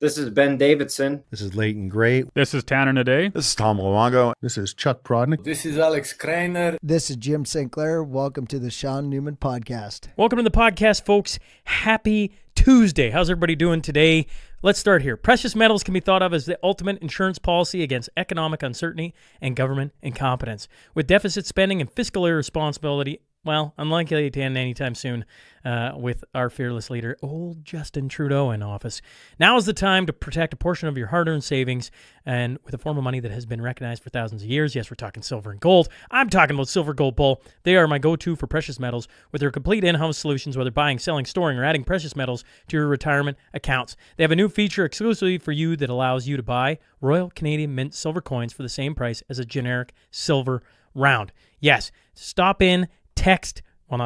This is Ben Davidson. This is Leighton Gray. This is Tanner Hnidey. This is Tom Luongo. This is Chuck Prodnick. This is Alex Krainer. This is Jim St. Clair. Welcome to the Shaun Newman Podcast. Welcome to the podcast, folks. Happy Tuesday. How's everybody doing today? Let's start here. Precious metals can be thought of as the ultimate insurance policy against economic uncertainty and government incompetence. With deficit spending and fiscal irresponsibility, well, unlikely to end anytime soon with our fearless leader, old Justin Trudeau, in office. Now is the time to protect a portion of your hard-earned savings, and with a form of money that has been recognized for thousands of years. Yes, we're talking silver and gold. I'm talking about Silver Gold Bull. They are my go-to for precious metals with their complete in-house solutions, whether buying, selling, storing, or adding precious metals to your retirement accounts. They have a new feature exclusively for you that allows you to buy Royal Canadian Mint silver coins for the same price as a generic silver round. Yes, stop in, text or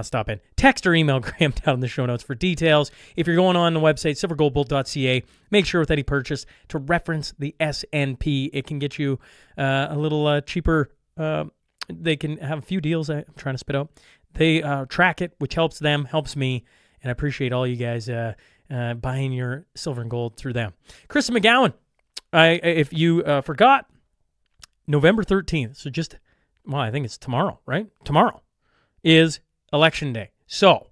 email Grahame down in the show notes for details. If you're going on the website, silvergoldbull.ca, make sure with any purchase to reference the SNP. It can get you a little cheaper. They can have a few deals I'm trying to spit out. They track it, which helps them, helps me, and I appreciate all you guys buying your silver and gold through them. Kristen McGowan, if you forgot, November 13th, so I think it's tomorrow, right? Tomorrow is Election Day. So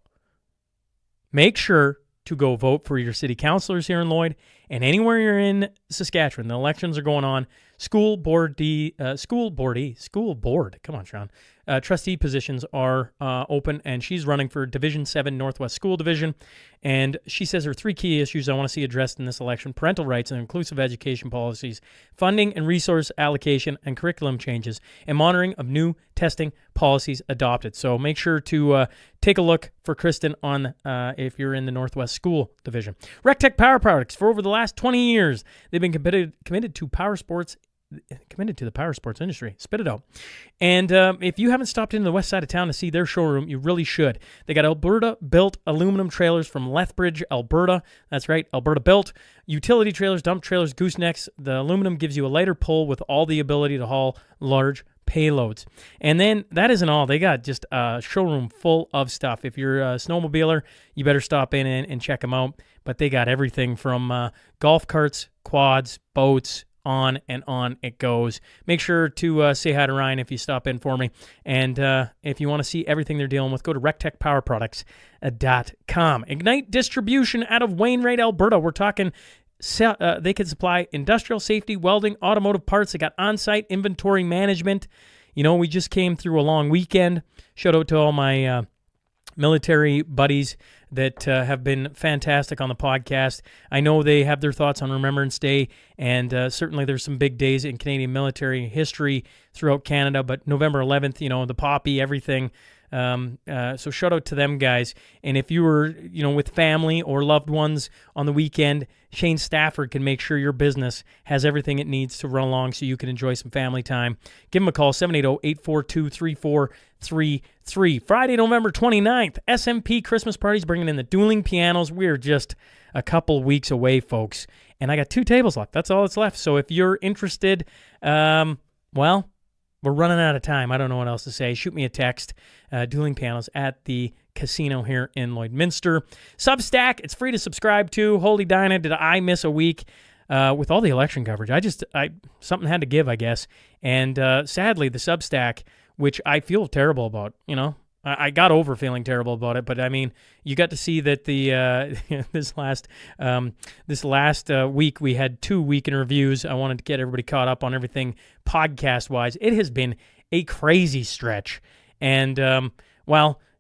make sure to go vote for your city councilors here in Lloyd and anywhere you're in Saskatchewan. The elections are going on. School board, come on, Shaun. Trustee positions are open, and she's running for Division 7 Northwest School Division. And she says there are three key issues I want to see addressed in this election: parental rights and inclusive education policies, funding and resource allocation and curriculum changes, and monitoring of new testing policies adopted. So make sure to take a look for Kristen on if you're in the Northwest School Division. RecTech Power Products, for over the last 20 years, they've been committed to the power sports industry. Spit it out. And if you haven't stopped into the west side of town to see their showroom, you really should. They got Alberta-built aluminum trailers from Lethbridge, Alberta. That's right, Alberta-built. Utility trailers, dump trailers, goosenecks. The aluminum gives you a lighter pull with all the ability to haul large payloads. And then that isn't all. They got just a showroom full of stuff. If you're a snowmobiler, you better stop in and check them out. But they got everything from golf carts, quads, boats, on and on it goes. Make sure to say hi to Ryan if you stop in for me. And if you want to see everything they're dealing with, go to rectechpowerproducts.com. Ignite Distribution out of Wainwright, Alberta. We're talking they can supply industrial safety, welding, automotive parts. They got on-site inventory management. You know, we just came through a long weekend. Shout out to all my military buddies that have been fantastic on the podcast. I know they have their thoughts on Remembrance Day, and certainly there's some big days in Canadian military history throughout Canada, but November 11th, you know, the poppy, everything. So shout out to them guys. And if you were, with family or loved ones on the weekend, Shane Stafford can make sure your business has everything it needs to run along so you can enjoy some family time. Give him a call, 780-842-3433. Friday, November 29th, SMP Christmas parties bringing in the dueling pianos. We're just a couple weeks away, folks. And I got 2 tables left. That's all that's left. So if you're interested, we're running out of time. I don't know what else to say. Shoot me a text. Dueling Pianos at the casino here in Lloydminster. Substack, it's free to subscribe to. Holy Dinah, did I miss a week with all the election coverage? Something had to give, I guess. And sadly, the Substack, which I feel terrible about, I got over feeling terrible about it, but I mean, you got to see that the this last week we had 2 weekend reviews. I wanted to get everybody caught up on everything podcast-wise. It has been a crazy stretch, and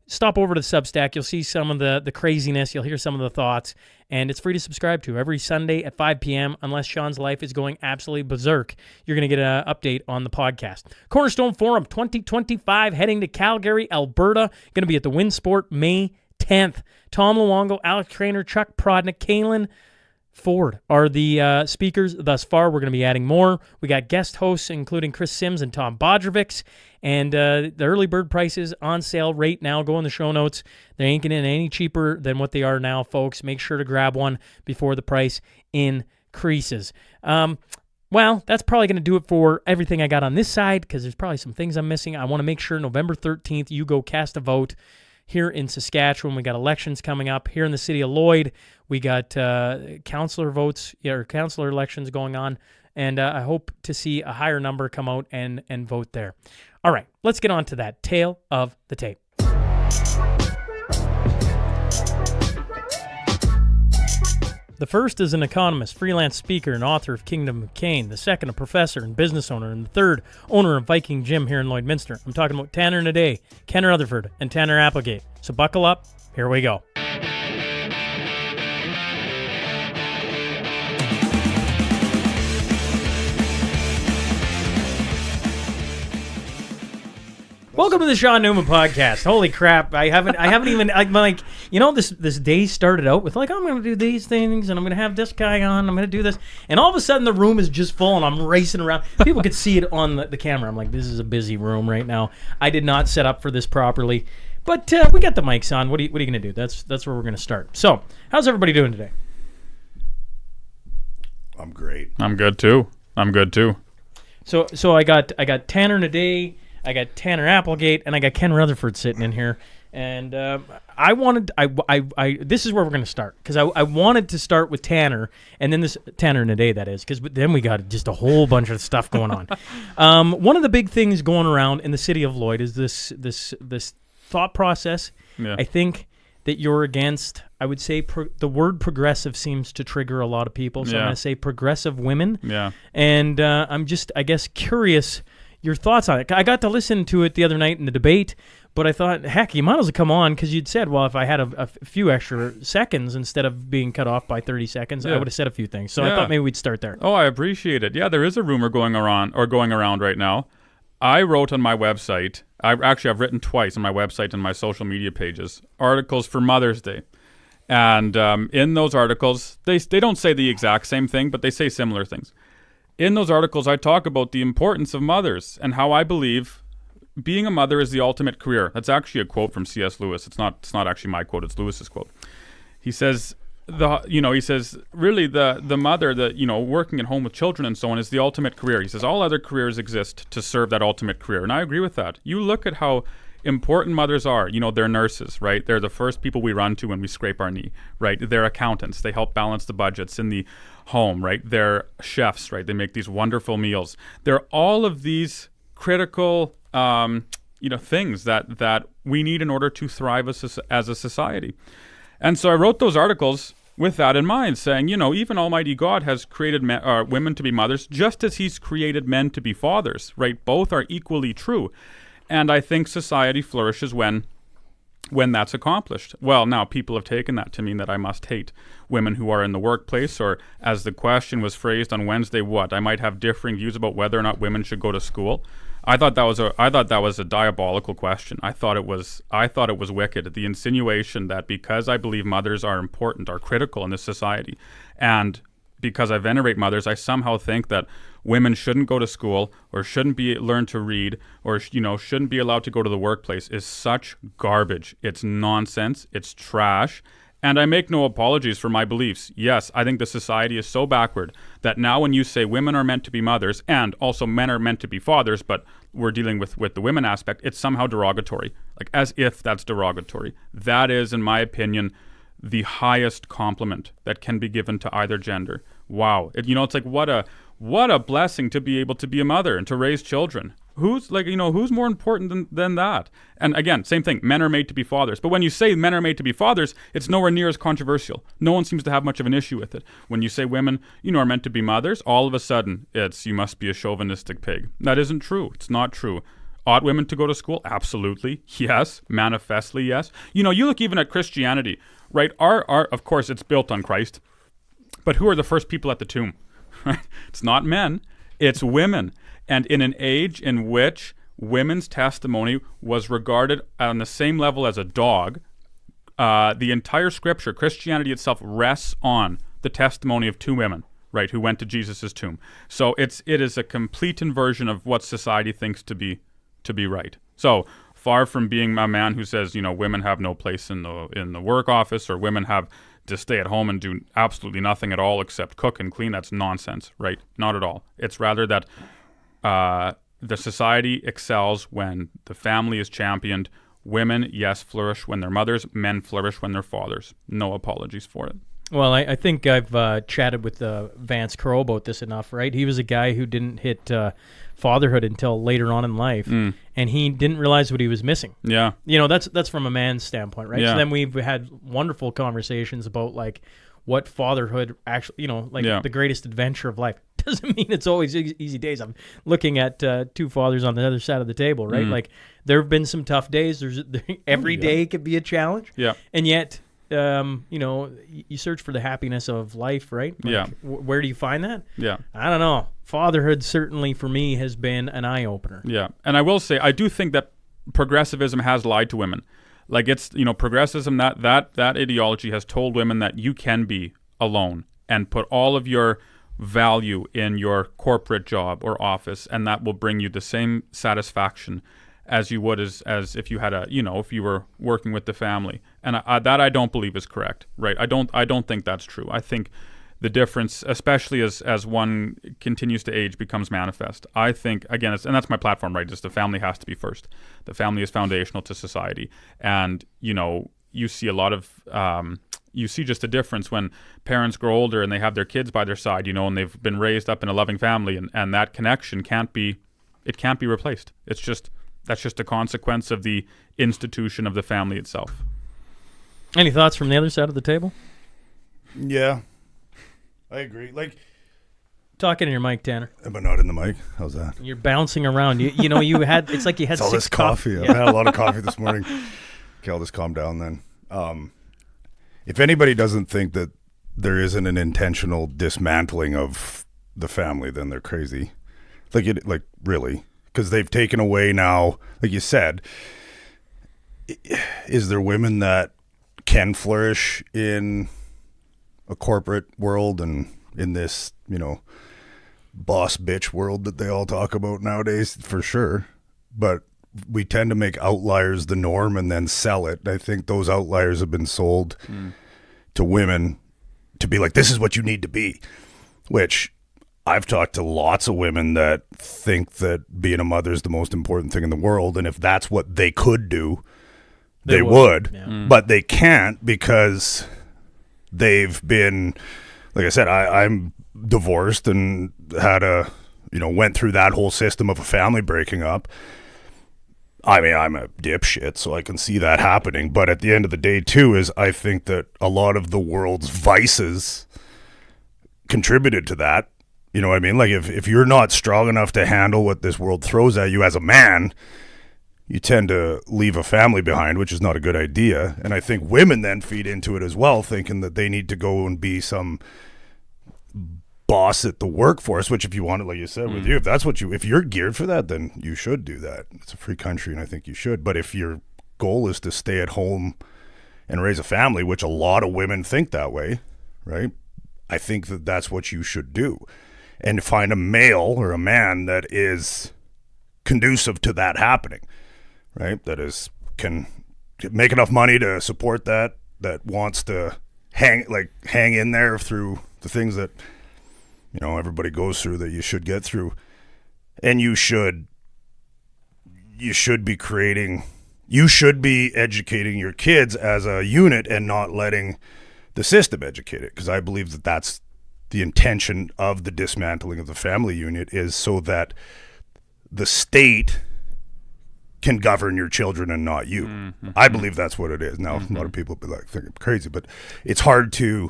stop over to the Substack. You'll see some of the craziness. You'll hear some of the thoughts, and it's free to subscribe to every Sunday at 5 p.m. Unless Shaun's life is going absolutely berserk, you're going to get an update on the podcast. Cornerstone Forum 2025 heading to Calgary, Alberta. Going to be at the Winsport May 10th. Tom Luongo, Alex Krainer, Chuck Prodnick, Cain Ford are the speakers thus far. We're going to be adding more. We got guest hosts, including Chris Sims and Tom Bodrovics. And the early bird prices on sale right now. Go in the show notes. They ain't getting any cheaper than what they are now, folks. Make sure to grab one before the price increases. That's probably going to do it for everything I got on this side, because there's probably some things I'm missing. I want to make sure November 13th you go cast a vote. here in Saskatchewan. We got elections coming up. Here in the city of Lloyd, we got councillor elections going on. And I hope to see a higher number come out and vote there. All right, let's get on to that tale of the tape. The first is an economist, freelance speaker, and author of Kingdom of Cain. The second, a professor and business owner. And the third, owner of Viking Gym here in Lloydminster. I'm talking about Tanner Hnidey, Ken Rutherford, and Tanner Applegate. So buckle up. Here we go. Welcome to the Shaun Newman podcast. Holy crap! I haven't even. I'm like, this day started out with like, I'm going to do these things, and I'm going to have this guy on. I'm going to do this, and all of a sudden the room is just full, and I'm racing around. People could see it on the camera. I'm like, this is a busy room right now. I did not set up for this properly, but we got the mics on. What are you going to do? That's where we're going to start. So, how's everybody doing today? I'm great. I'm good too. So I got Tanner Hnidey, I got Tanner Applegate, and I got Ken Rutherford sitting in here. And this is where we're going to start, because I wanted to start with Tanner, and then this Tanner Hnidey, that is, because then we got just a whole bunch of stuff going on. One of the big things going around in the city of Lloyd is this thought process. Yeah. I think that you're against. I would say the word progressive seems to trigger a lot of people, so I'm going to say progressive women. Yeah. And I'm just, I guess, curious your thoughts on it. I got to listen to it the other night in the debate, but I thought, heck, you might as well come on, because you'd said, well, if I had a few extra seconds instead of being cut off by 30 seconds, I would have said a few things. So I thought maybe we'd start there. Oh, I appreciate it. Yeah, there is a rumor going around right now. I wrote on my website, I've written twice on my website and my social media pages, articles for Mother's Day. And in those articles, they don't say the exact same thing, but they say similar things. In those articles, I talk about the importance of mothers and how I believe being a mother is the ultimate career. That's actually a quote from C.S. Lewis. It's not actually my quote. It's Lewis's quote. He says, really the mother, working at home with children and so on is the ultimate career. He says all other careers exist to serve that ultimate career. And I agree with that. You look at how important mothers are. They're nurses, right? They're the first people we run to when we scrape our knee, right? They're accountants. They help balance the budgets in the home, right? They're chefs, right? They make these wonderful meals. They're all of these critical, things that we need in order to thrive as a society. And so I wrote those articles with that in mind, saying, even Almighty God has created women to be mothers, just as He's created men to be fathers, right? Both are equally true. And I think society flourishes when that's accomplished. Well, now people have taken that to mean that I must hate women who are in the workplace, or as the question was phrased on Wednesday, I might have differing views about whether or not women should go to school. I thought that was a diabolical question. I thought it was wicked. The insinuation that because I believe mothers are important, are critical in this society, and because I venerate mothers, I somehow think that women shouldn't go to school or shouldn't learn to read or shouldn't be allowed to go to the workplace is such garbage. It's nonsense. It's trash. And I make no apologies for my beliefs. Yes, I think the society is so backward that now when you say women are meant to be mothers and also men are meant to be fathers, but we're dealing with the women aspect, it's somehow derogatory. Like as if that's derogatory. That is, in my opinion, the highest compliment that can be given to either gender. Wow. It's like what a blessing to be able to be a mother and to raise children. Who's more important than that? And again, same thing. Men are made to be fathers. But when you say men are made to be fathers, it's nowhere near as controversial. No one seems to have much of an issue with it. When you say women, are meant to be mothers, all of a sudden it's you must be a chauvinistic pig. That isn't true. It's not true. Ought women to go to school? Absolutely. Yes. Manifestly, yes. You look even at Christianity, right? Our of course, it's built on Christ. But who are the first people at the tomb? Right? It's not men. It's women. And in an age in which women's testimony was regarded on the same level as a dog, the entire scripture, Christianity itself, rests on the testimony of two women, right, who went to Jesus' tomb. So it is a complete inversion of what society thinks to be right. So far from being a man who says, women have no place in the work office, or women have to stay at home and do absolutely nothing at all except cook and clean, that's nonsense, right? Not at all. It's rather that the society excels when the family is championed, Women, yes, flourish when they're mothers. Men flourish when they're fathers. No apologies for it. Well, I think I've chatted with Vance Crowe about this enough, right? He was a guy who didn't hit fatherhood until later on in life, and he didn't realize what he was missing. Yeah. That's from a man's standpoint, right? Yeah. So then we've had wonderful conversations about, like, what fatherhood actually, the greatest adventure of life. Doesn't mean it's always easy days. I'm looking at two fathers on the other side of the table, right? Like, there have been some tough days. Every day could be a challenge. Yeah. And yet, you search for the happiness of life, right? Like, yeah. Where do you find that? Yeah. I don't know. Fatherhood certainly for me has been an eye-opener. Yeah. And I will say, I do think that progressivism has lied to women. Like, it's, progressivism, that ideology has told women that you can be alone and put all of your value in your corporate job or office, and that will bring you the same satisfaction as you would as if you had if you were working with the family. And that I don't believe is correct, right? I don't think that's true. I think the difference, especially as one continues to age, becomes manifest. I think, again, and that's my platform, right? Just the family has to be first. The family is foundational to society. And, you see a lot of, you see just a difference when parents grow older and they have their kids by their side, and they've been raised up in a loving family, and that connection can't be replaced. That's just a consequence of the institution of the family itself. Any thoughts from the other side of the table? Yeah, I agree. Like, talking in your mic, Tanner. Am I not in the mic? How's that? You're bouncing around. You had. It's like you had all 6 this coffee. I've had a lot of coffee this morning. Okay, I'll just calm down then. If anybody doesn't think that there isn't an intentional dismantling of the family, then they're crazy. Like really, because they've taken away now. Like you said, is there women that can flourish in a corporate world and in this, boss bitch world that they all talk about nowadays? For sure. But we tend to make outliers the norm and then sell it. I think those outliers have been sold to women to be like, this is what you need to be, which I've talked to lots of women that think that being a mother is the most important thing in the world. And if that's what they could do, they would. Yeah. But they can't because they've been, like I said, I'm divorced and had went through that whole system of a family breaking up. I mean, I'm a dipshit, so I can see that happening. But at the end of the day, too, is I think that a lot of the world's vices contributed to that. You know what I mean? Like, if you're not strong enough to handle what this world throws at you as a man, you tend to leave a family behind, which is not a good idea. And I think women then feed into it as well, thinking that they need to go and be some boss at the workforce, which if you want it, like you said, with you, if you're geared for that, then you should do that. It's a free country and I think you should. But if your goal is to stay at home and raise a family, which a lot of women think that way, right? I think that that's what you should do. And find a male or a man that is conducive to that happening, right? That can make enough money to support that wants to hang in there through the things that everybody goes through that you should get through. And you should be educating your kids as a unit and not letting the system educate it. Because I believe that that's the intention of the dismantling of the family unit, is so that the state can govern your children and not you. Mm-hmm. I believe that's what it is. Now, a lot of people be like, think I'm crazy, but it's hard to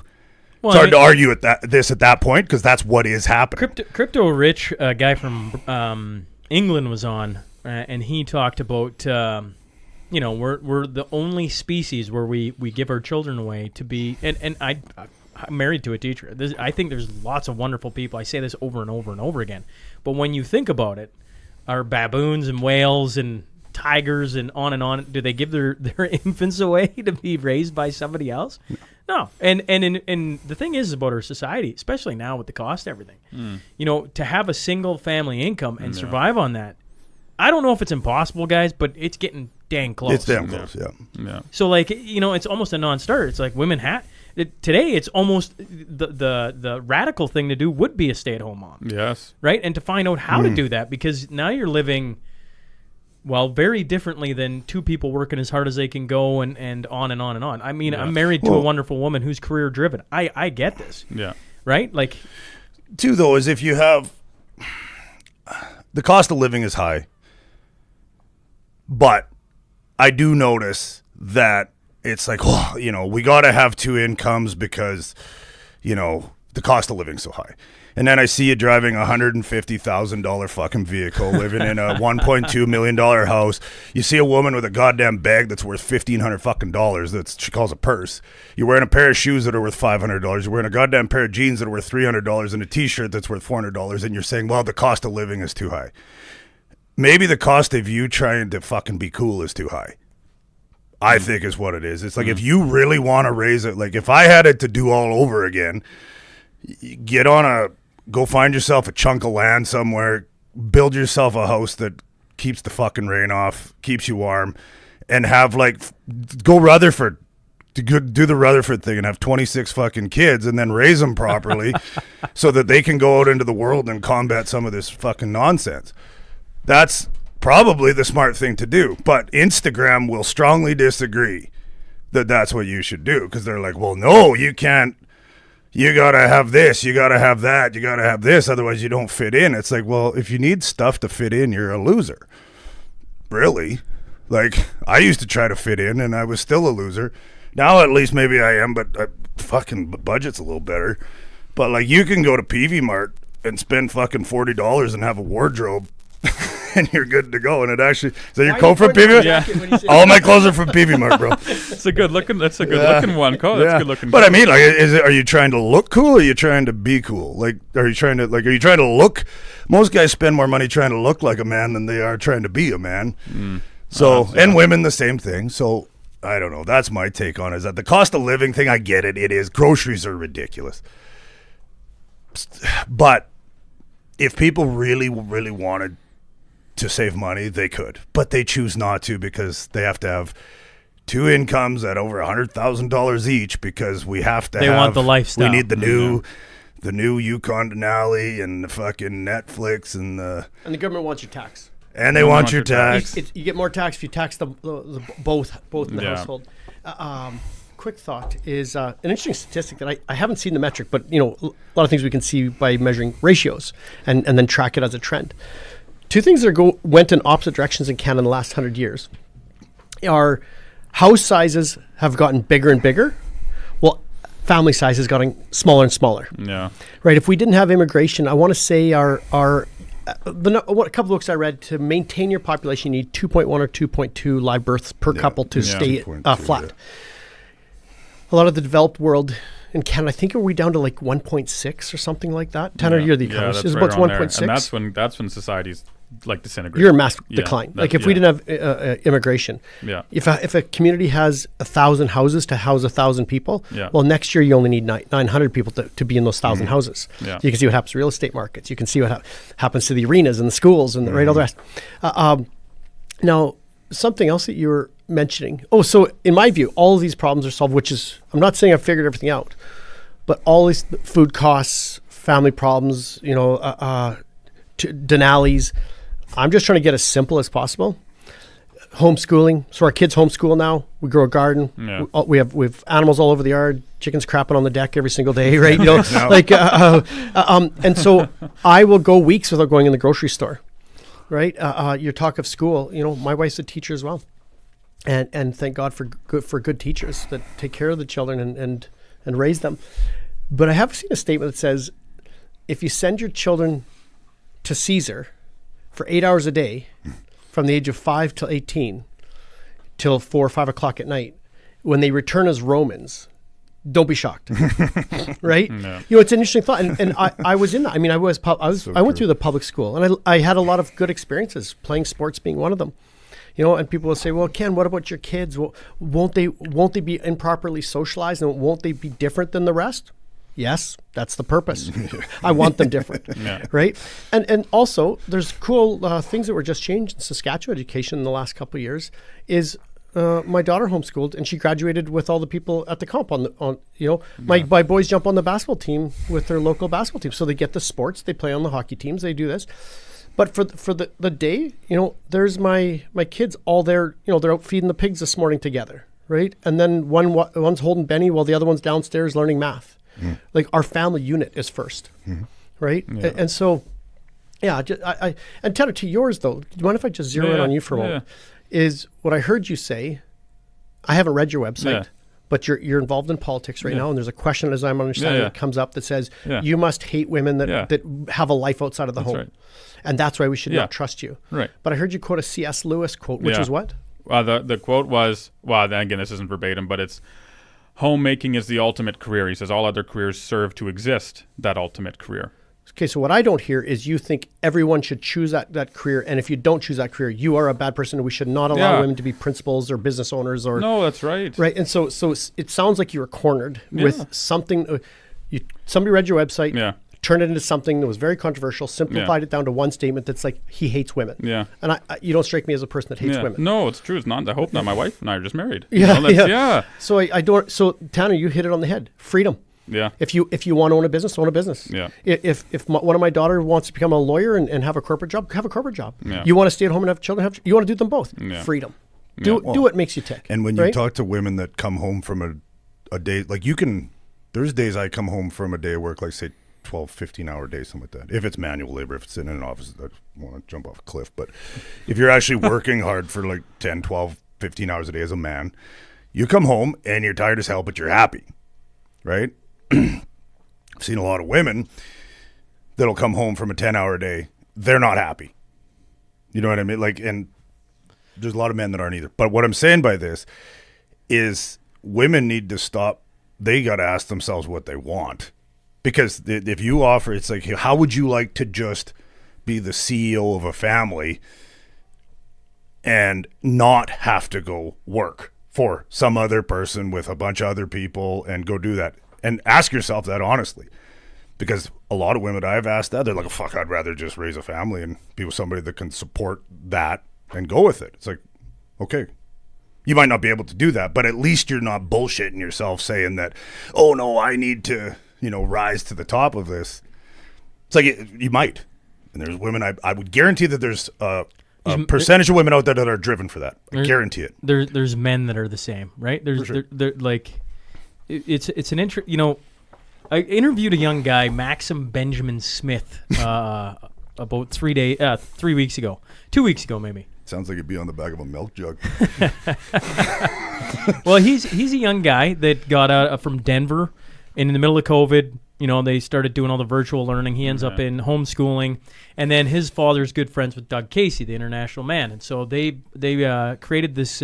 argue at that point, because that's what is happening. Crypto Rich, a guy from England, was on, and he talked about we're the only species where we give our children away to be, and I'm married to a teacher. I think there's lots of wonderful people. I say this over and over and over again, but when you think about it, are baboons and whales and tigers and on, do they give their infants away to be raised by somebody else? No. And the thing is about our society, especially now with the cost of everything, to have a single family income and survive on that, I don't know if it's impossible, guys, but it's getting dang close. It's damn close, yeah. So, it's almost a non-starter. It's like women today, it's almost the radical thing to do would be a stay-at-home mom. Yes. Right? And to find out how to do that, because now you're living well, very differently than two people working as hard as they can go and on and on and on. I mean, I'm married to a wonderful woman who's career driven. I get this. Yeah. Right? Like, Two, though, is if you have the cost of living is high, but I do notice that it's like, oh, we got to have two incomes because, the cost of living is so high. And then I see you driving a $150,000 fucking vehicle, living in a $1.2 million house. You see a woman with a goddamn bag that's worth $1,500 fucking dollars that she calls a purse. You're wearing a pair of shoes that are worth $500. You're wearing a goddamn pair of jeans that are worth $300 and a t-shirt that's worth $400. And you're saying, well, the cost of living is too high. Maybe the cost of you trying to fucking be cool is too high. I think is what it is. It's like if you really want to raise it, like if I had it to do all over again, go find yourself a chunk of land somewhere, build yourself a house that keeps the fucking rain off, keeps you warm, and have go Rutherford, do the Rutherford thing and have 26 fucking kids and then raise them properly so that they can go out into the world and combat some of this fucking nonsense. That's probably the smart thing to do. But Instagram will strongly disagree that that's what you should do because they're like, well, no, you can't. You got to have this, you got to have that, you got to have this, otherwise you don't fit in. It's like, well, if you need stuff to fit in, you're a loser. Really? Like, I used to try to fit in, and I was still a loser. Now at least maybe I am, but fucking budget's a little better. But, like, you can go to PV Mart and spend fucking $40 and have a wardrobe, and you're good to go. And it actually, is that your coat from PV Mart? All my clothes are from PV Mart, bro. It's a good looking. That's a good looking one. Coat. That's a good looking. But I mean, like, are you trying to look cool or are you trying to be cool? Like, are you trying to look? Most guys spend more money trying to look like a man than they are trying to be a man. So, and women the same thing. So, I don't know. That's my take on it. Is that the cost of living thing? I get it. It is. Groceries are ridiculous. But if people really, really wanted to save money, they could, but they choose not to because they have to have two incomes at over $100,000 each because we have to. They want the lifestyle. We need the new Yukon Denali and the fucking Netflix and the government wants your tax. And they want your tax. You get more tax if you tax the both in the household. Quick thought is an interesting statistic that I haven't seen the metric, but a lot of things we can see by measuring ratios and then track it as a trend. Two things that went in opposite directions in Canada in the last 100 years are house sizes have gotten bigger and bigger. Well, family size has gotten smaller and smaller. Yeah. Right. If we didn't have immigration, I want to say a couple of books I read, to maintain your population, you need 2.1 or 2.2 live births per couple to stay flat. Yeah. A lot of the developed world in Canada, I think, are we down to like 1.6 or something like that? Tanner, you're the economist. It's about 1.6. And that's when society's like disintegrate. You're in mass decline. Like if we didn't have immigration, if a community has 1,000 houses to house 1,000 people, well, next year you only need 900 people to be in those 1,000 houses. Yeah. You can see what happens to real estate markets. You can see what happens to the arenas and the schools and all the rest. Now, something else that you were mentioning. Oh, so in my view, all of these problems are solved, which is, I'm not saying I've figured everything out, but all these food costs, family problems, Denali's, I'm just trying to get as simple as possible. Homeschooling. So our kids homeschool now. We grow a garden. Yeah. We have animals all over the yard. Chickens crapping on the deck every single day, right? And so I will go weeks without going in the grocery store, right? Your talk of school. My wife's a teacher as well, and thank God for good teachers that take care of the children and raise them. But I have seen a statement that says, if you send your children to Caesar for 8 hours a day, from the age of 5 till 18, till 4 or 5 o'clock at night, when they return as Romans, don't be shocked, right? No. It's an interesting thought, and I was in that. I mean, I went through the public school, and I had a lot of good experiences, playing sports being one of them. And people will say, "Well, Ken, what about your kids? Well, won't they be improperly socialized, and won't they be different than the rest?" Yes, that's the purpose. I want them different, right? And also, there's cool things that were just changed in Saskatchewan education in the last couple of years. Is my daughter homeschooled, and she graduated with all the people at the comp my boys jump on the basketball team with their local basketball team, so they get the sports, they play on the hockey teams, they do this. But for the day, there's my kids all there. They're out feeding the pigs this morning together, right? And then one's holding Benny while the other one's downstairs learning math. Like our family unit is first, right? Yeah. And so, yeah. And Tanner, to yours though, do you mind if I just zero in on you for a moment? Is what I heard you say. I haven't read your website. But you're involved in politics right now, and there's a question, as I'm understanding, that comes up that says you must hate women that have a life outside of the home, and that's why we should not trust you. Right. But I heard you quote a C.S. Lewis quote, which is what? The quote was, again, this isn't verbatim, but it's, homemaking is the ultimate career. He says all other careers serve to exist that ultimate career. Okay, so what I don't hear is you think everyone should choose that career, and if you don't choose that career, you are a bad person, and we should not allow women to be principals or business owners or... No, that's right. Right, and so it sounds like you were cornered with something... somebody read your website, turned it into something that was very controversial, simplified it down to one statement that's like, he hates women. Yeah. And you don't strike me as a person that hates women. No, it's true. It's not. I hope not. My wife and I are just married. So I don't... So, Tanner, you hit it on the head. Freedom. Yeah. If you want to own a business, own a business. Yeah. If one of my daughter wants to become a lawyer and have a corporate job, have a corporate job. Yeah. You want to stay at home and have children, you want to do them both. Yeah. Freedom. Do what makes you tick. And when you talk to women that come home from a day, like there's days I come home from a day of work, like say 12, 15-hour day, something like that. If it's manual labor, if it's sitting in an office, I want to jump off a cliff. But if you're actually working hard for like 10, 12, 15 hours a day as a man, you come home and you're tired as hell, but you're happy, right? I've seen a lot of women that'll come home from a 10-hour day. They're not happy. You know what I mean? Like, and there's a lot of men that aren't either. But what I'm saying by this is women need to stop. They got to ask themselves what they want. Because if you offer, it's like, how would you like to just be the CEO of a family and not have to go work for some other person with a bunch of other people and go do that? And ask yourself that honestly, because a lot of women that I've asked that, they're like, fuck, I'd rather just raise a family and be with somebody that can support that and go with it. It's like, okay, you might not be able to do that, but at least you're not bullshitting yourself saying that, oh no, I need to, rise to the top of this. It's like, you might. And there's women, I would guarantee that there's a percentage of women out there that are driven for that. I guarantee it. There's men that are the same, right? They're like... It's an I interviewed a young guy, Maxim Benjamin Smith, about 3 weeks ago, 2 weeks ago maybe. Sounds like it'd be on the back of a milk jug. Well, he's a young guy that got out from Denver, and in the middle of COVID, they started doing all the virtual learning. He ends up in homeschooling, and then his father's good friends with Doug Casey, the international man, and so they created this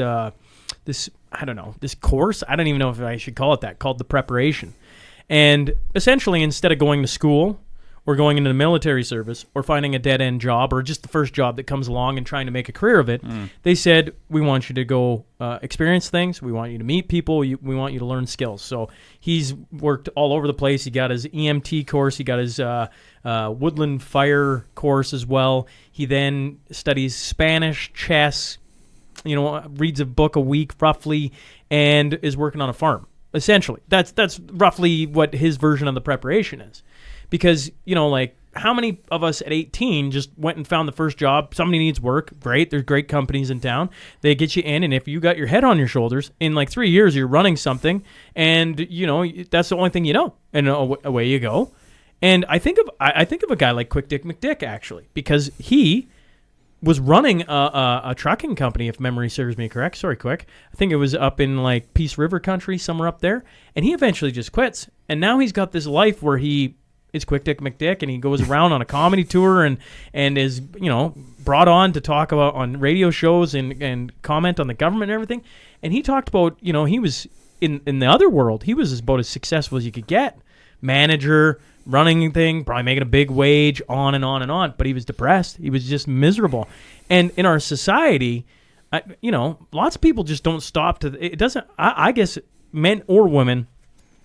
I don't know, this course, I don't even know if I should call it that, called the preparation. And essentially, instead of going to school or going into the military service or finding a dead-end job or just the first job that comes along and trying to make a career of it, they said, we want you to go experience things. We want you to meet people. We want you to learn skills. So he's worked all over the place. He got his EMT course. He got his woodland fire course as well. He then studies Spanish, chess, reads a book a week roughly, and is working on a farm. Essentially, that's roughly what his version of the preparation is. Because, like, how many of us at 18 just went and found the first job? Somebody needs work. Great. There's great companies in town. They get you in, and if you got your head on your shoulders, in like 3 years, you're running something, and, that's the only thing you know. And away you go. And I think of a guy like Quick Dick McDick, actually, because he was running a trucking company, if memory serves me correct. Sorry, Quick. I think it was up in like Peace River country, somewhere up there. And he eventually just quits. And now he's got this life where he is Quick Dick McDick, and he goes around on a comedy tour and is, brought on to talk about on radio shows and comment on the government and everything. And he talked about, he was in the other world, he was about as successful as you could get. Manager, running thing, probably making a big wage, on and on and on. But he was depressed. He was just miserable. And in our society, lots of people just don't stop to. It doesn't. I guess men or women,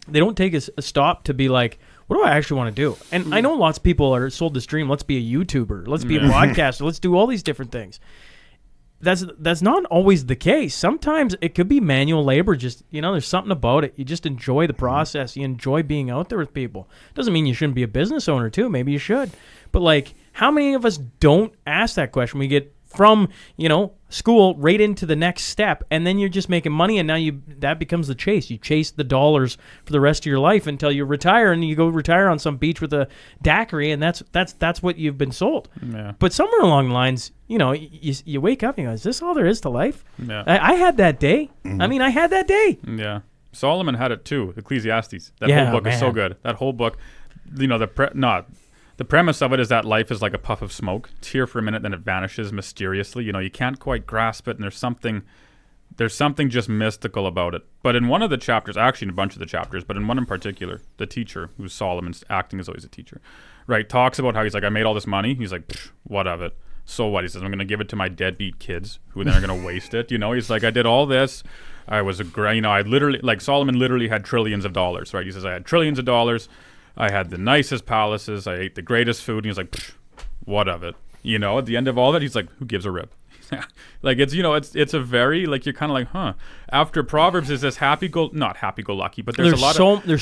they don't take a stop to be like, what do I actually want to do? And I know lots of people are sold this dream. Let's be a YouTuber. Let's be a podcaster. Let's do all these different things. that's not always the case. Sometimes it could be manual labor. Just, there's something about it. You just enjoy the process. You enjoy being out there with people. Doesn't mean you shouldn't be a business owner too. Maybe you should. But like, how many of us don't ask that question? We get from, school right into the next step, and then you're just making money, and now that becomes the chase. You chase the dollars for the rest of your life until you retire, and you go retire on some beach with a daiquiri, and that's what you've been sold. Yeah. But somewhere along the lines, you wake up and you go, is this all there is to life? Yeah. I had that day. I mean, I had that day. Yeah. Solomon had it too. Ecclesiastes. That Yeah, whole book is so man. good. That whole book, the premise of it is that life is like a puff of smoke. It's here for a minute, then it vanishes mysteriously. You can't quite grasp it, and there's something just mystical about it. But in one of the chapters, actually in a bunch of the chapters, but in one in particular, the teacher, who's Solomon's acting as always a teacher, right, talks about how he's like, I made all this money. He's like, what of it? So what? He says, I'm going to give it to my deadbeat kids who then are going to waste it. He's like, I did all this. I was I literally, like Solomon literally had trillions of dollars, right? He says, I had trillions of dollars. I had the nicest palaces. I ate the greatest food. And he's like, what of it? At the end of all that, he's like, who gives a rip? Like, it's a very, like, you're kind of like, huh. After Proverbs is this not happy-go-lucky, but there's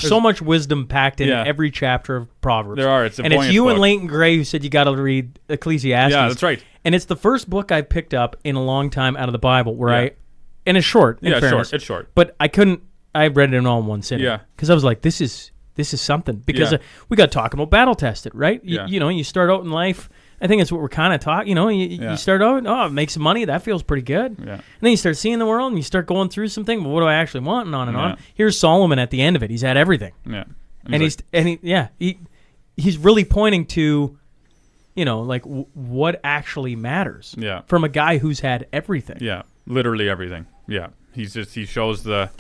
so much wisdom packed in every chapter of Proverbs. There are. It's a and it's buoyant you book. and Leighton Gray who said you got to read Ecclesiastes. Yeah, that's right. And it's the first book I picked up in a long time out of the Bible where Yeah. and it's short, in fairness. It's short. But I read it all in one sitting. Yeah. Because I was like, this is something. Because we got talking about battle tested, right? You start out in life, I think it's what we're kind of taught. You start out, make some money. That feels pretty good. Yeah. And then you start seeing the world and you start going through something. Well, what do I actually want? And on and on. Here's Solomon at the end of it. He's had everything. Yeah. He's really pointing to, what actually matters. Yeah. From a guy who's had everything. Yeah. Literally everything. Yeah. He shows the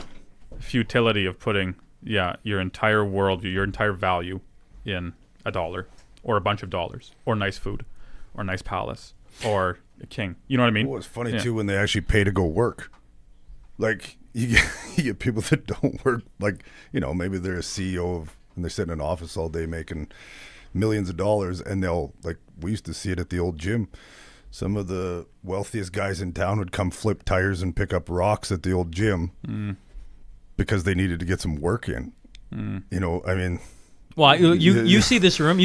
futility of putting your entire worldview, your entire value in $1 or a bunch of dollars or nice food or nice palace or a king. You know what I mean? Well, it's funny too when they actually pay to go work. Like you get people that don't work. Like maybe they're a CEO and they sit in an office all day making millions of dollars, and they'll, like, we used to see it at the old gym. Some of the wealthiest guys in town would come flip tires and pick up rocks at the old gym because they needed to get some work in. I mean. Well, you see this room.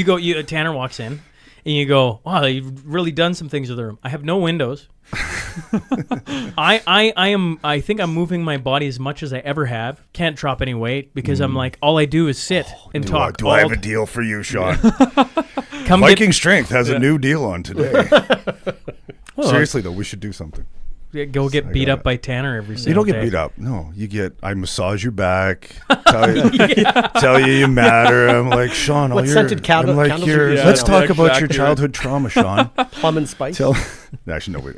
Tanner walks in, and you go, "Wow, you've really done some things with the room." I have no windows. I think I'm moving my body as much as I ever have. Can't drop any weight because I'm like, all I do is sit and talk. Do I have a deal for you, Shaun? Come Viking Strength has a new deal on today. Well, Seriously though, we should do something. Go get beat up by Tanner every single You don't day. get beat up. No, I massage your back, tell you matter. I'm like, Shaun, What scented candles are you using? Let's talk Yeah, about your exactly. childhood trauma, Shaun. Plum and spice. Actually, no, wait.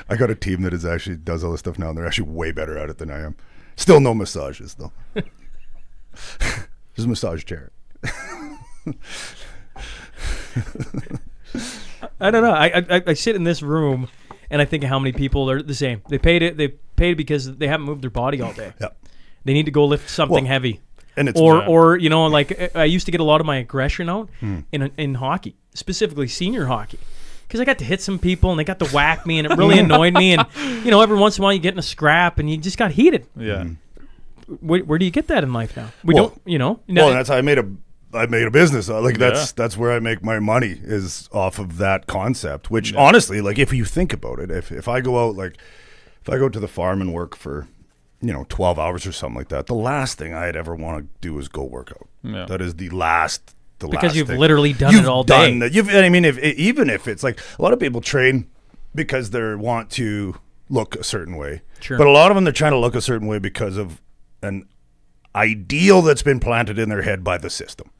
I got a team that actually does all this stuff now, and they're actually way better at it than I am. Still no massages, though. Just a massage chair. I don't know. I sit in this room and I think of how many people are the same. They paid because they haven't moved their body all day. Yeah. They need to go lift something heavy. And it's Or like I used to get a lot of my aggression out in hockey, specifically senior hockey. Because I got to hit some people and they got to whack me and it really annoyed me. And, every once in a while you get in a scrap and you just got heated. Yeah. Where do you get that in life now? Well, that's how I made a business. Like that's where I make my money, is off of that concept, which honestly, like, if you think about it, if I go out, like if I go to the farm and work for 12 hours or something like that, the last thing I'd ever want to do is go work out. Yeah. That is the last because you've thing. literally done it all day. I mean, even if it's like, a lot of people train because they want to look a certain way. Sure. But a lot of them, they're trying to look a certain way because of an ideal that's been planted in their head by the system,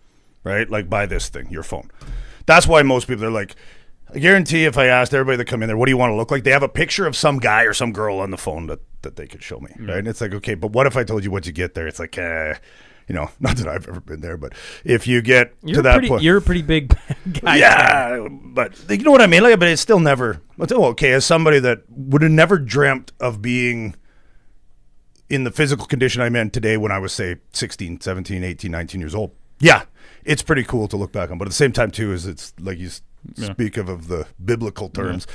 right? Like, by this thing, your phone. That's why most people are like, I guarantee if I asked everybody that come in there, what do you want to look like? They have a picture of some guy or some girl on the phone that they could show me, right? And it's like, okay, but what if I told you once you get there, it's like, not that I've ever been there, but if you get to that point. You're a pretty big guy. Yeah, but you know what I mean? Like, but it's still never, okay, as somebody that would have never dreamt of being in the physical condition I'm in today when I was, say, 16, 17, 18, 19 years old. Yeah, it's pretty cool to look back on. But at the same time, too, is it's like you speak of the biblical terms.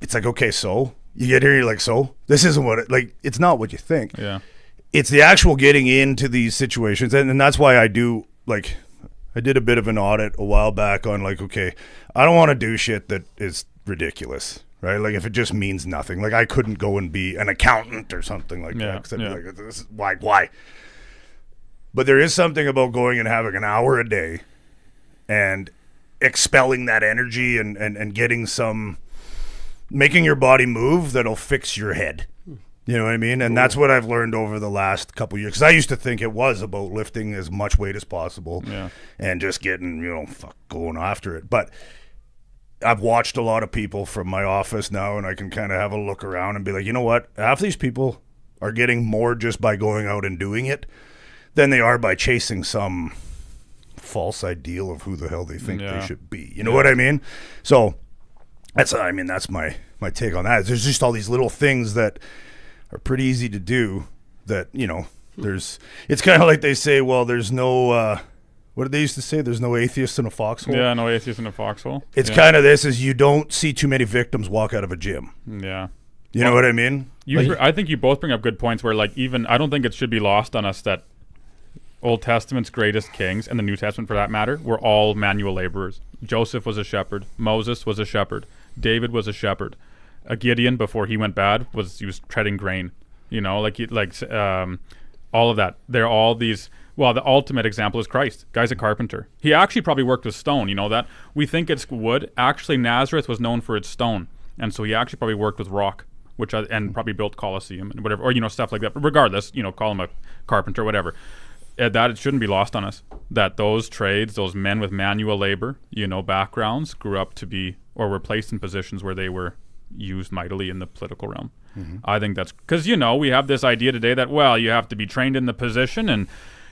it's like, okay, so you get here, you're like, so this isn't what it, like, it's not what you think. Yeah. It's the actual getting into these situations. And that's why I do, like, I did a bit of an audit a while back on, like, okay, I don't want to do shit that is ridiculous, right? Like, if it just means nothing, like, I couldn't go and be an accountant or something like that, because I'd be like, this is, why? But there is something about going and having an hour a day and expelling that energy and getting making your body move that'll fix your head. You know what I mean? And that's what I've learned over the last couple of years. Because I used to think it was about lifting as much weight as possible and just getting, going after it. But I've watched a lot of people from my office now, and I can kind of have a look around and be like, you know what? Half these people are getting more just by going out and doing it than they are by chasing some false ideal of who the hell they think they should be. You know what I mean? So that's my take on that. There's just all these little things that are pretty easy to do that, it's kind of like they say, well, there's no, what did they used to say? There's no atheist in a foxhole. Yeah, no atheist in a foxhole. It's kind of this is you don't see too many victims walk out of a gym. Yeah. You know what I mean? I think you both bring up good points where, like, even, I don't think it should be lost on us that Old Testament's greatest kings, and the New Testament for that matter, were all manual laborers. Joseph was a shepherd. Moses was a shepherd. David was a shepherd. A Gideon, before he went bad, he was treading grain. All of that. They're all these. Well, the ultimate example is Christ. Guy's a carpenter. He actually probably worked with stone. You know that? We think it's wood. Actually, Nazareth was known for its stone, and so he actually probably worked with rock, and probably built Colosseum and whatever, or stuff like that. But regardless, call him a carpenter, whatever. That it shouldn't be lost on us that those trades, those men with manual labor, backgrounds, grew up to be or were placed in positions where they were used mightily in the political realm. I think that's because we have this idea today that, well, you have to be trained in the position and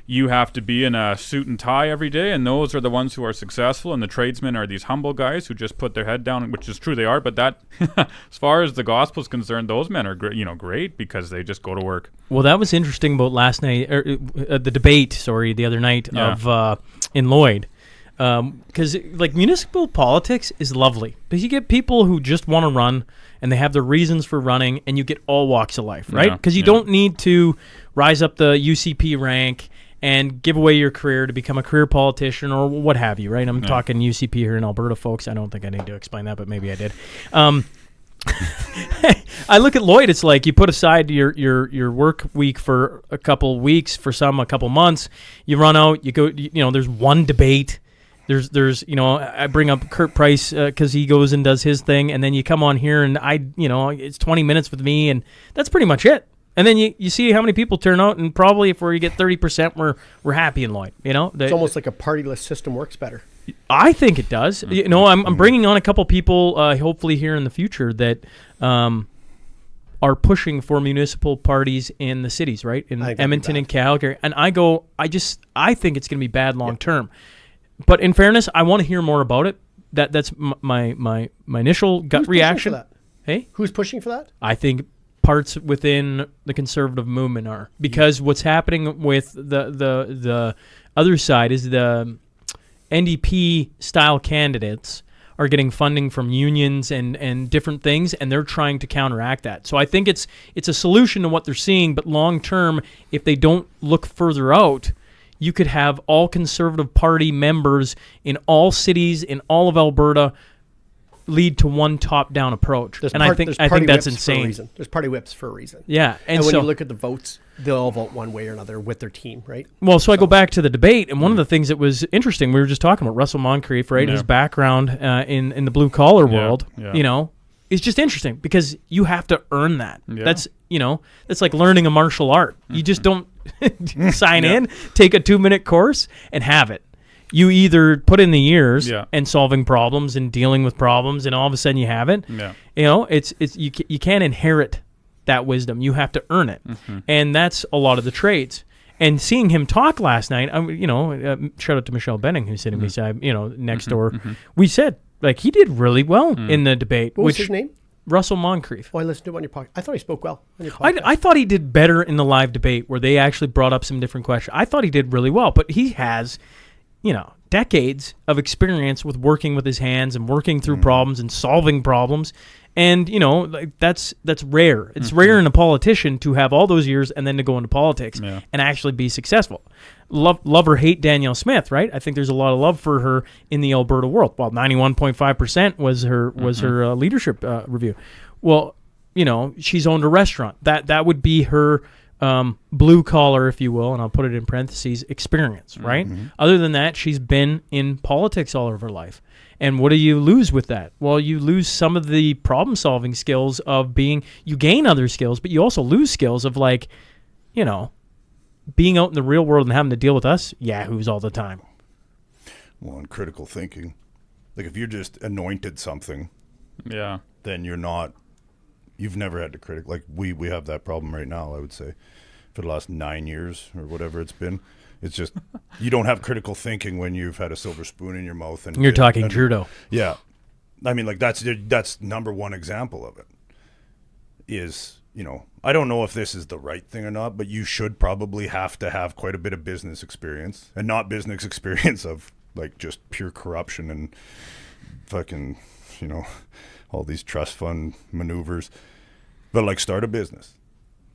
you have to be in a suit and tie every day, and those are the ones who are successful, and the tradesmen are these humble guys who just put their head down, which is true, they are, but that as far as the gospel is concerned, those men are great because they just go to work. Well, that was interesting about last night, or the debate, the other night of in Lloyd. Because municipal politics is lovely because you get people who just want to run and they have their reasons for running, and you get all walks of life, right? Because you don't need to rise up the UCP rank and give away your career to become a career politician or what have you, right? I'm talking UCP here in Alberta, folks. I don't think I need to explain that, but maybe I did. I look at Lloyd, it's like you put aside your work week for a couple weeks, for some a couple months, you run out, you go, there's one debate. There's I bring up Kurt Price because he goes and does his thing, and then you come on here and it's 20 minutes with me, and that's pretty much it. And then you see how many people turn out, and probably if we get 30%, we're happy in Lloyd. It's almost like a partyless system works better. I think it does. I'm bringing on a couple people, hopefully here in the future, that are pushing for municipal parties in the cities, right? In Edmonton and Calgary. And I think it's going to be bad long term. But in fairness, I want to hear more about it. That's my initial gut reaction. Who's pushing for that? Hey? Who's pushing for that? I think parts within the conservative movement are. Because what's happening with the other side is the NDP-style candidates are getting funding from unions and different things, and they're trying to counteract that. So I think it's a solution to what they're seeing, but long-term, if they don't look further out, you could have all Conservative Party members in all cities in all of Alberta lead to one top-down approach. I think that's insane. There's party whips for a reason. Yeah. And when you look at the votes, they'll all vote one way or another with their team, right? Well, so I go back to the debate, and one of the things that was interesting, we were just talking about Russell Moncrief, right? His background in the blue-collar world, is just interesting because you have to earn that. Yeah. That's like learning a martial art. You just don't sign in, take a 2-minute course, and have it. You either put in the years and solving problems and dealing with problems, and all of a sudden you have it. Yeah. You can't inherit that wisdom. You have to earn it, and that's a lot of the trades. And seeing him talk last night, shout out to Michelle Benning who's sitting beside, next door. We said he did really well in the debate. What was his name? Russell Moncrief. Oh, I listened to him on your podcast. I thought he spoke well on your podcast. I thought he did better in the live debate where they actually brought up some different questions. I thought he did really well, but he has, decades of experience with working with his hands and working through problems and solving problems. And, like that's rare. It's rare in a politician to have all those years and then to go into politics and actually be successful. Love or hate Danielle Smith, right? I think there's a lot of love for her in the Alberta world. Well, 91.5% was her leadership review. Well, she's owned a restaurant. That would be her blue collar, if you will, and I'll put it in parentheses, experience, right? Other than that, she's been in politics all of her life. And what do you lose with that? Well, you lose some of the problem-solving skills of you gain other skills, but you also lose skills of being out in the real world and having to deal with us yahoos all the time. Well, and critical thinking. Like if you're just anointed something, then you've never had to critic. Like we have that problem right now, I would say, for the last 9 years or whatever it's been. It's just you don't have critical thinking when you've had a silver spoon in your mouth. And you're talking Trudeau. Yeah. I mean, like that's number one example of it is, I don't know if this is the right thing or not, but you should probably have to have quite a bit of business experience, and not business experience of like just pure corruption and fucking, all these trust fund maneuvers, but like start a business.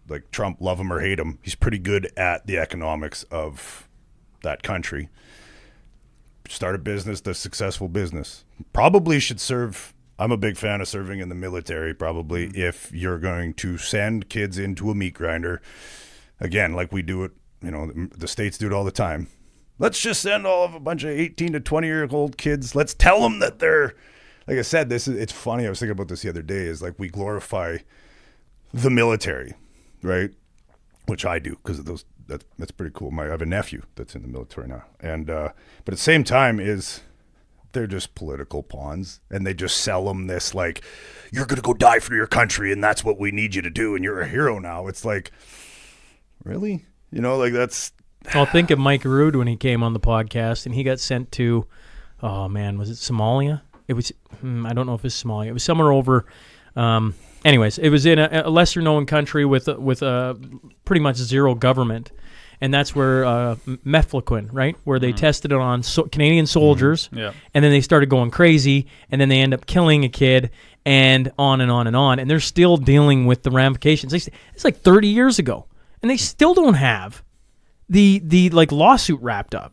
Like Trump, love him or hate him, he's pretty good at the economics of that country. Start a business, the successful business. Probably should serve. I'm a big fan of serving in the military, probably, if you're going to send kids into a meat grinder. Again, like we do it, the states do it all the time. Let's just send all of a bunch of 18 to 20-year-old kids. Let's tell them that they're, like I said, it's funny. I was thinking about this the other day, is like we glorify the military, right? Which I do because of those. That's pretty cool. I have a nephew that's in the military now. And but at the same time they're just political pawns, and they just sell them this like, you're going to go die for your country and that's what we need you to do and you're a hero now. It's like, really? That's... I'll think of Mike Rood when he came on the podcast and he got sent to, was it Somalia? It was, I don't know if it was Somalia. It was somewhere over, anyways, it was in a lesser known country with pretty much zero government. And that's where mefloquine, right? Where they tested it on Canadian soldiers, and then they started going crazy, and then they end up killing a kid, and on and on and on. And they're still dealing with the ramifications. It's like 30 years ago, and they still don't have the like lawsuit wrapped up.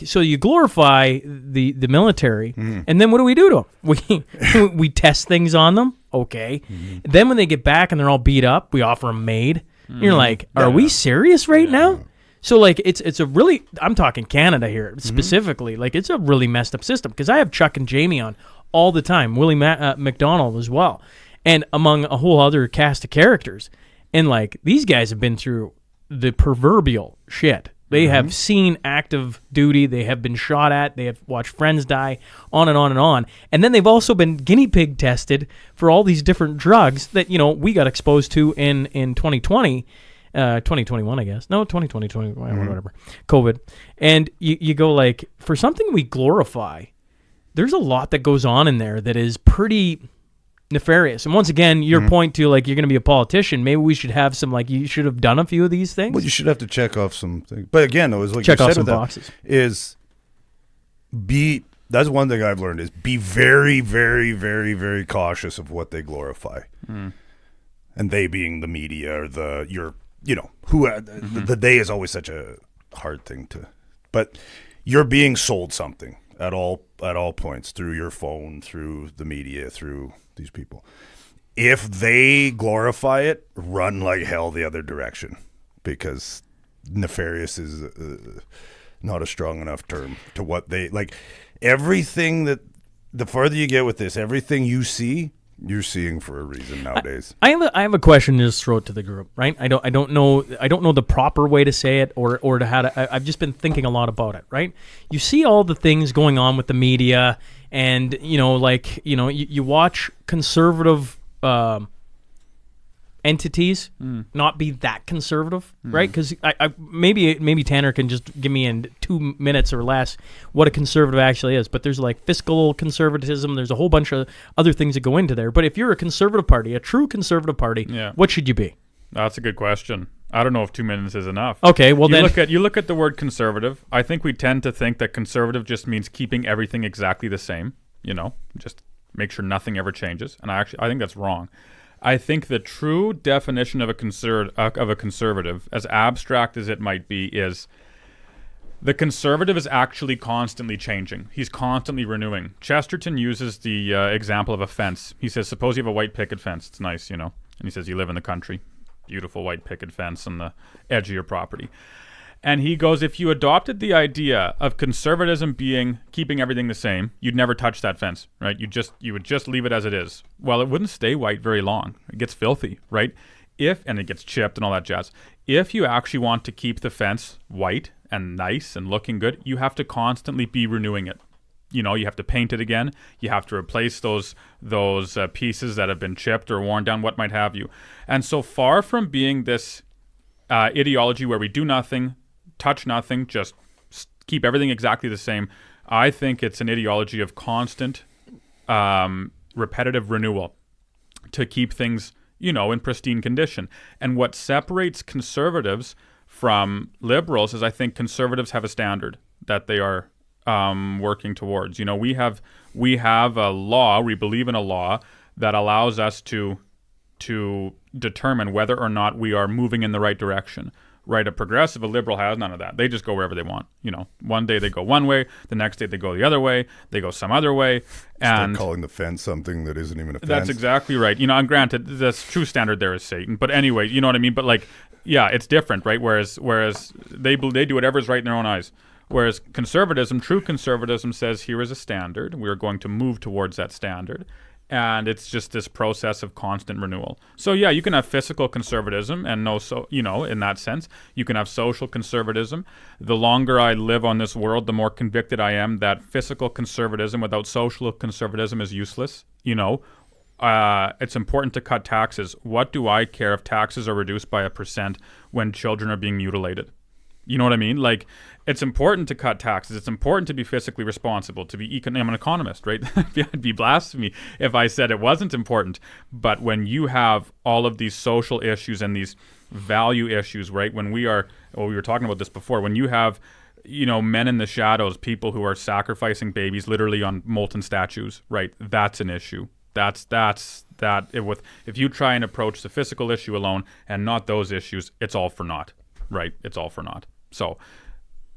So you glorify the military, and then what do we do to them? We test things on them, okay. Then when they get back and they're all beat up, we offer them MAID. You're like, are we serious right now? So like it's a really, I'm talking Canada here specifically, like it's a really messed up system, because I have Chuck and Jamie on all the time, Willie McDonald as well, and among a whole other cast of characters. And like these guys have been through the proverbial shit. They have seen active duty. They have been shot at. They have watched friends die, on and on and on. And then they've also been guinea pig tested for all these different drugs that, we got exposed to in 2020, 2021, I guess. No, 2020, whatever, COVID. And you go like, for something we glorify, there's a lot that goes on in there that is pretty nefarious. And once again, your point to like, you're going to be a politician, maybe we should have some, like, you should have done a few of these things. Well, you should have to check off some things. But again, though, is like check you off said some with boxes. That's one thing I've learned, is be very, very, very, very cautious of what they glorify. And they being the media or the they is always such a hard thing to, but you're being sold something at all points, through your phone, through the media, through these people. If they glorify it, run like hell the other direction, because nefarious is not a strong enough term to what they like. Everything that, the farther you get with this, everything you see, you're seeing for a reason nowadays. I have a question to just throw it to the group, right? I don't know the proper way to say it or to how to. I've just been thinking a lot about it, right? You see all the things going on with the media, and you watch conservative entities not be that conservative, right? Because I maybe Tanner can just give me in 2 minutes or less what a conservative actually is. But there's like fiscal conservatism. There's a whole bunch of other things that go into there. But if you're a conservative party, a true conservative party, what should you be? That's a good question. I don't know if 2 minutes is enough. Okay, well you look at the word conservative. I think we tend to think that conservative just means keeping everything exactly the same. Just make sure nothing ever changes. And I think that's wrong. I think the true definition of a conservative, as abstract as it might be, is the conservative is actually constantly changing. He's constantly renewing. Chesterton uses the example of a fence. He says, suppose you have a white picket fence. It's nice, And he says, you live in the country. Beautiful white picket fence on the edge of your property. And he goes, if you adopted the idea of conservatism being keeping everything the same, you'd never touch that fence, right? You would just leave it as it is. Well, it wouldn't stay white very long. It gets filthy, right? And it gets chipped and all that jazz. If you actually want to keep the fence white and nice and looking good, you have to constantly be renewing it. You have to paint it again. You have to replace those pieces that have been chipped or worn down, what might have you. And so far from being this ideology where we do nothing, touch nothing, just keep everything exactly the same, I think it's an ideology of constant repetitive renewal to keep things, in pristine condition. And what separates conservatives from liberals is I think conservatives have a standard that they are working towards. We have a law, we believe in a law that allows us to determine whether or not we are moving in the right direction. Right, a progressive, a liberal has none of that. They just go wherever they want. One day they go one way, the next day they go the other way, they go some other way. And start calling the fence something that isn't even a fence. That's exactly right. And granted, the true standard there is Satan. But anyway, you know what I mean? But it's different, right? Whereas they do whatever is right in their own eyes. Whereas true conservatism says here is a standard. We are going to move towards that standard. And it's just this process of constant renewal. So yeah, you can have fiscal conservatism and in that sense. You can have social conservatism. The longer I live on this world, the more convicted I am that fiscal conservatism without social conservatism is useless. It's important to cut taxes. What do I care if taxes are reduced by 1% when children are being mutilated? You know what I mean? It's important to cut taxes. It's important to be fiscally responsible, to be I'm an economist, right? It'd be blasphemy if I said it wasn't important. But when you have all of these social issues and these value issues, right? When we were talking about this before, when you have, men in the shadows, people who are sacrificing babies literally on molten statues, right? That's an issue. If you try and approach the physical issue alone and not those issues, it's all for naught, right? It's all for naught. So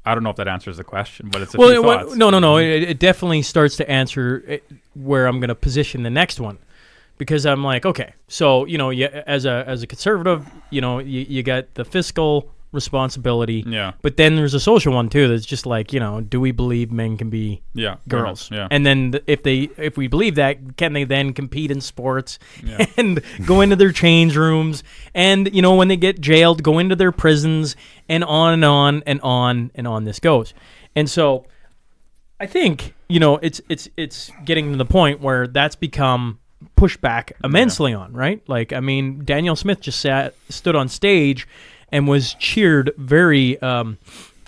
I don't know if that answers the question, but it's a few thoughts. No. It definitely starts to answer where I'm going to position the next one, because I'm like, okay, so as a conservative, you got the fiscal responsibility, but then there's a social one too. That's just like, do we believe men can be girls? Yeah. And then if we believe that, can they then compete in sports and go into their change rooms, and when they get jailed, go into their prisons, and on and on and on and on this goes. And so I think it's getting to the point where that's become pushed back immensely on, right? Danielle Smith just stood on stage and was cheered very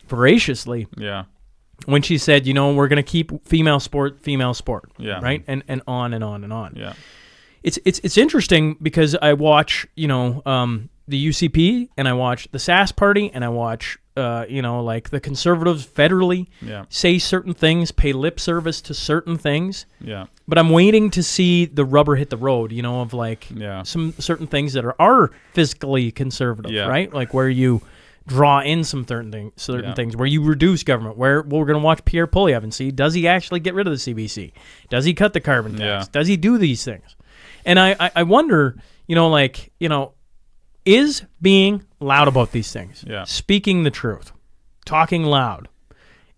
voraciously when she said, we're going to keep female sport, right? And on and on and on. Yeah. It's interesting because I watch, the UCP, and I watch the SAS Party, and I watch, the conservatives federally say certain things, pay lip service to certain things. Yeah. But I'm waiting to see the rubber hit the road, of some certain things that are fiscally conservative, right? Like where you draw in some certain things, where you reduce government, where we're going to watch Pierre Poilievre and see, does he actually get rid of the CBC? Does he cut the carbon tax? Does he do these things? And I wonder, is being loud about these things, speaking the truth, talking loud,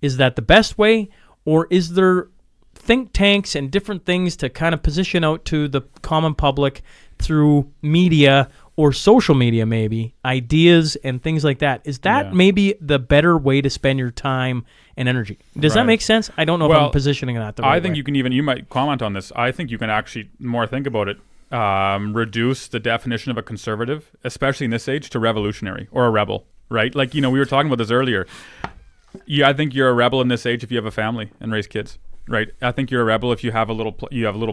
is that the best way, or is there think tanks and different things to kind of position out to the common public through media or social media, maybe ideas and things like that? Is that maybe the better way to spend your time and energy? Does that make sense? I don't know if I'm positioning that the right way. I think you might comment on this. I think you can actually more think about it. Reduce the definition of a conservative, especially in this age, to revolutionary or a rebel, right? We were talking about this earlier. I think you're a rebel in this age if you have a family and raise kids, right? I think you're a rebel if you have a little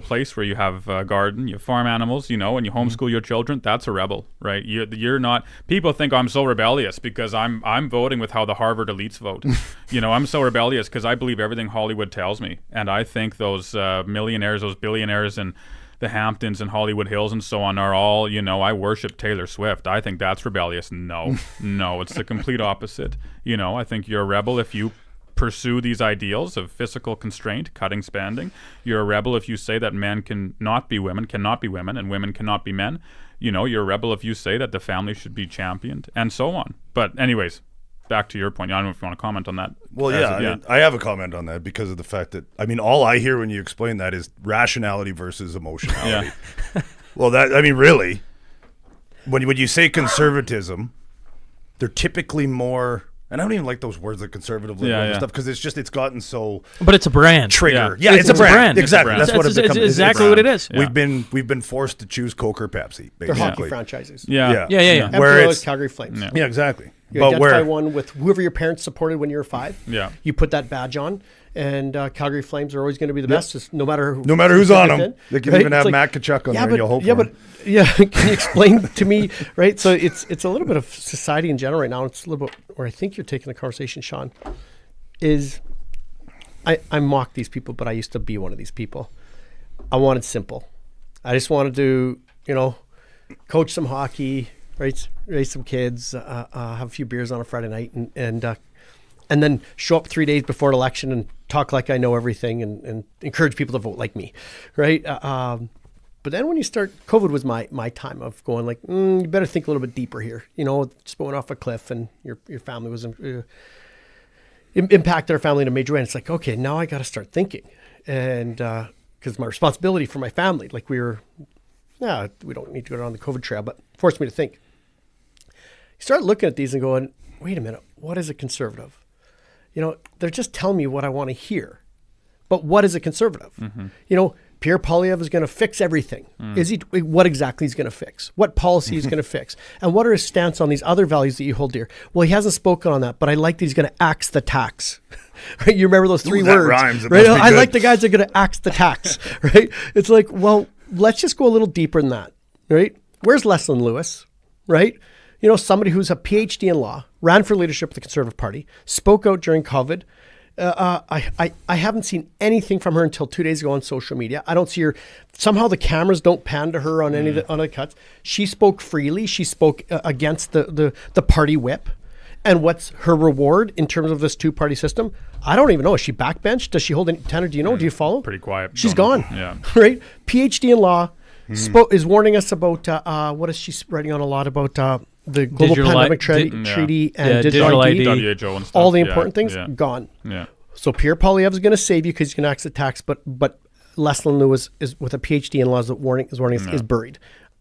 place where you have a garden, you have farm animals, and you homeschool your children. That's a rebel, right? You're not. People think I'm so rebellious because I'm voting with how the Harvard elites vote. I'm so rebellious because I believe everything Hollywood tells me, and I think those millionaires, those billionaires, and the Hamptons and Hollywood Hills and so on are all, I worship Taylor Swift. I think that's rebellious. No, it's the complete opposite. I think you're a rebel if you pursue these ideals of fiscal constraint, cutting spending. You're a rebel if you say that men cannot be women, and women cannot be men. You're a rebel if you say that the family should be championed, and so on. But anyways, back to your point. I don't know if you want to comment on that. Well, I have a comment on that because of the fact that, all I hear when you explain that is rationality versus emotionality. Yeah. Well, really, when you say conservatism, they're typically more, and I don't even like those words like conservative liberal and stuff, because it's gotten so. But it's a brand. Trigger. Yeah, it's a brand. Exactly. It's a brand. That's what it's become. Exactly what it is. Yeah. We've been forced to choose Coke or Pepsi, basically. They're hockey franchises. Yeah. Where it's Calgary Flames. Yeah, exactly. You identify one with whoever your parents supported when you were 5. Yeah. You put that badge on, and Calgary Flames are always going to be the best, no matter who's on them. They can even have Matt Kachuk on there, and you'll hope for him. Can you explain to me, right? So it's a little bit of society in general right now. It's a little bit where I think you're taking the conversation, Shaun, is I mock these people, but I used to be one of these people. I wanted simple. I just wanted to, coach some hockey, raise some kids, have a few beers on a Friday night, and then show up 3 days before an election and talk like I know everything and encourage people to vote like me, right? But then when you start, COVID was my time of going like, you better think a little bit deeper here. Just going off a cliff and your family was impacted our family in a major way. And it's like, okay, now I got to start thinking, and because my responsibility for my family, like we don't need to go down the COVID trail, but forced me to think. You start looking at these and going, wait a minute, what is a conservative? They're just telling me what I want to hear. But what is a conservative? Mm-hmm. Pierre Poilievre is going to fix everything. What exactly is going to fix? What policy is going to fix? And what are his stance on these other values that you hold dear? Well, he hasn't spoken on that, but I like that he's going to axe the tax. Right? You remember those 3 words? Rhymes. Right? I like the guys that are going to axe the tax. Right? It's like, well, let's just go a little deeper than that. Right? Where's Leslyn Lewis? Right? Somebody who's a PhD in law, ran for leadership of the Conservative Party, spoke out during COVID. I haven't seen anything from her until 2 days ago on social media. I don't see her. Somehow the cameras don't pan to her on any of the cuts. She spoke freely. She spoke against the party whip. And what's her reward in terms of this 2-party system? I don't even know. Is she backbenched? Does she hold any? Tanner, do you know? Do you follow? Pretty quiet. She's gone. Yeah. Right? PhD in law. Is warning us about what is she writing on a lot about the global pandemic treaty and digital ID, WHO and stuff. all the important things gone. Yeah. So Pierre Poilievre is going to save you because he's going to axe the tax, but Leslyn Lewis is with a PhD in laws that is buried.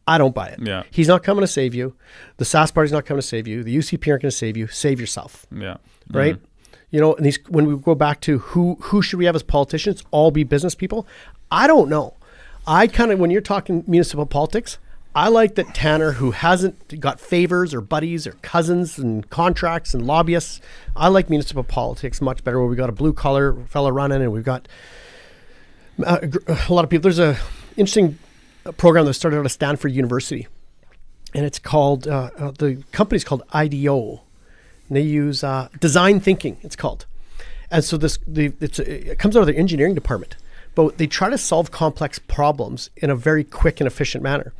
I don't buy it. Yeah. He's not coming to save you. The SAS Party's not coming to save you. The UCP aren't going to save you. Save yourself. Yeah. Right. And when we go back to who should we have as politicians, all be business people. I don't know. When you're talking municipal politics, I like that Tanner, who hasn't got favors or buddies or cousins and contracts and lobbyists, I like municipal politics much better, where we got a blue collar fella running and we've got a lot of people. There's a interesting program that started out of Stanford University, and it's called, the company's called IDEO, and they use design thinking, it's called. And so it comes out of their engineering department, but they try to solve complex problems in a very quick and efficient manner.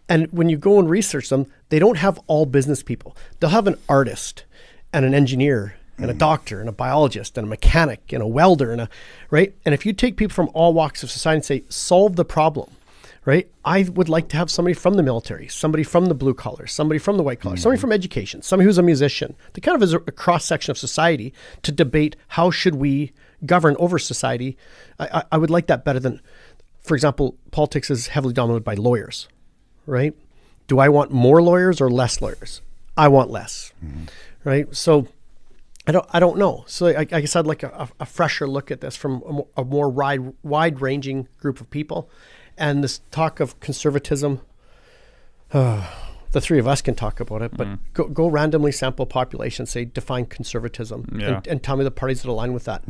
And when you go and research them, they don't have all business people. They'll have an artist and an engineer and a doctor and a biologist and a mechanic and a welder right? And if you take people from all walks of society and say, solve the problem, right? I would like to have somebody from the military, somebody from the blue collar, somebody from the white collar, somebody from education, somebody who's a musician. The kind of is a cross section of society to debate how should we govern over society. I would like that better than, for example, politics is heavily dominated by lawyers. Right? Do I want more lawyers or less lawyers? I want less. Right? So I don't know. So I guess I'd like a fresher look at this from a more wide-ranging group of people. And this talk of conservatism, the three of us can talk about it, but go randomly sample population, say define conservatism, and tell me the parties that align with that.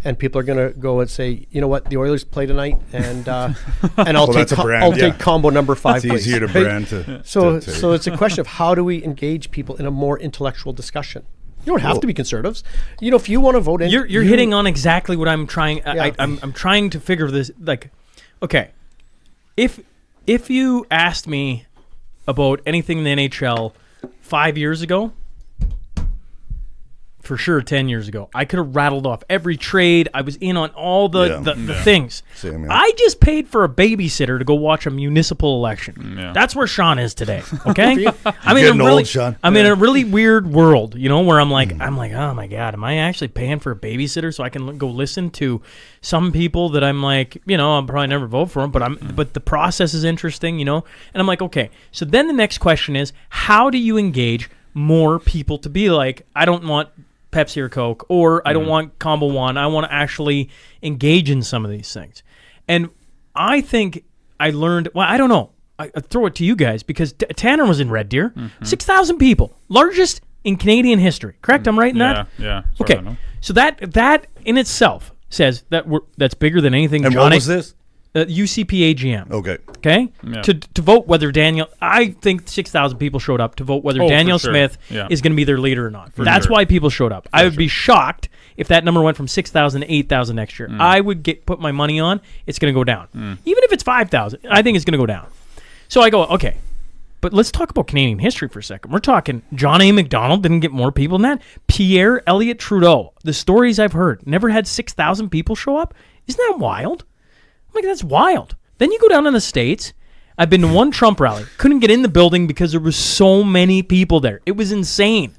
And people are going to go and say, you know what, the Oilers play tonight, and I'll take combo number 5. It's easier to brand to. So it's a question of how do we engage people in a more intellectual discussion. You don't have to be conservatives. You know, if you want to vote in, you're hitting on exactly what I'm trying. I'm trying to figure this. Like, okay, if you asked me about anything in the NHL 5 years ago, for sure 10 years ago, I could have rattled off every trade. I was in on all the things. Same, I just paid for a babysitter to go watch a municipal election. That's where Shaun is today. Okay, I'm in a really weird world, you know, where I'm like, oh my God, am I actually paying for a babysitter so I can go listen to some people that I'm like, you know, I'll probably never vote for them, but the process is interesting, you know, and I'm like, okay. So then the next question is, how do you engage more people to be like, I don't want Pepsi or Coke, or I don't want combo one. I want to actually engage in some of these things. And I think I learned, well, I don't know. I throw it to you guys because Tanner was in Red Deer. 6,000 people. Largest in Canadian history. Correct? I'm right in that? Yeah. Okay. So that in itself says that's bigger than anything. And what was this? UCP AGM. Okay. Yeah. To vote whether Daniel, I think 6,000 people showed up to vote whether Daniel Smith is going to be their leader or not. That's why people showed up. I would be shocked if that number went from 6,000 to 8,000 next year. I would put my money on it's going to go down. Even if it's 5,000, I think it's going to go down. So I go, okay, but let's talk about Canadian history for a second. We're talking John A. Macdonald didn't get more people than that. Pierre Elliott Trudeau, the stories I've heard, never had 6,000 people show up. Isn't that wild? I'm like, that's wild. Then you go down in the States. I've been to one Trump rally. Couldn't get in the building because there was so many people there. It was insane.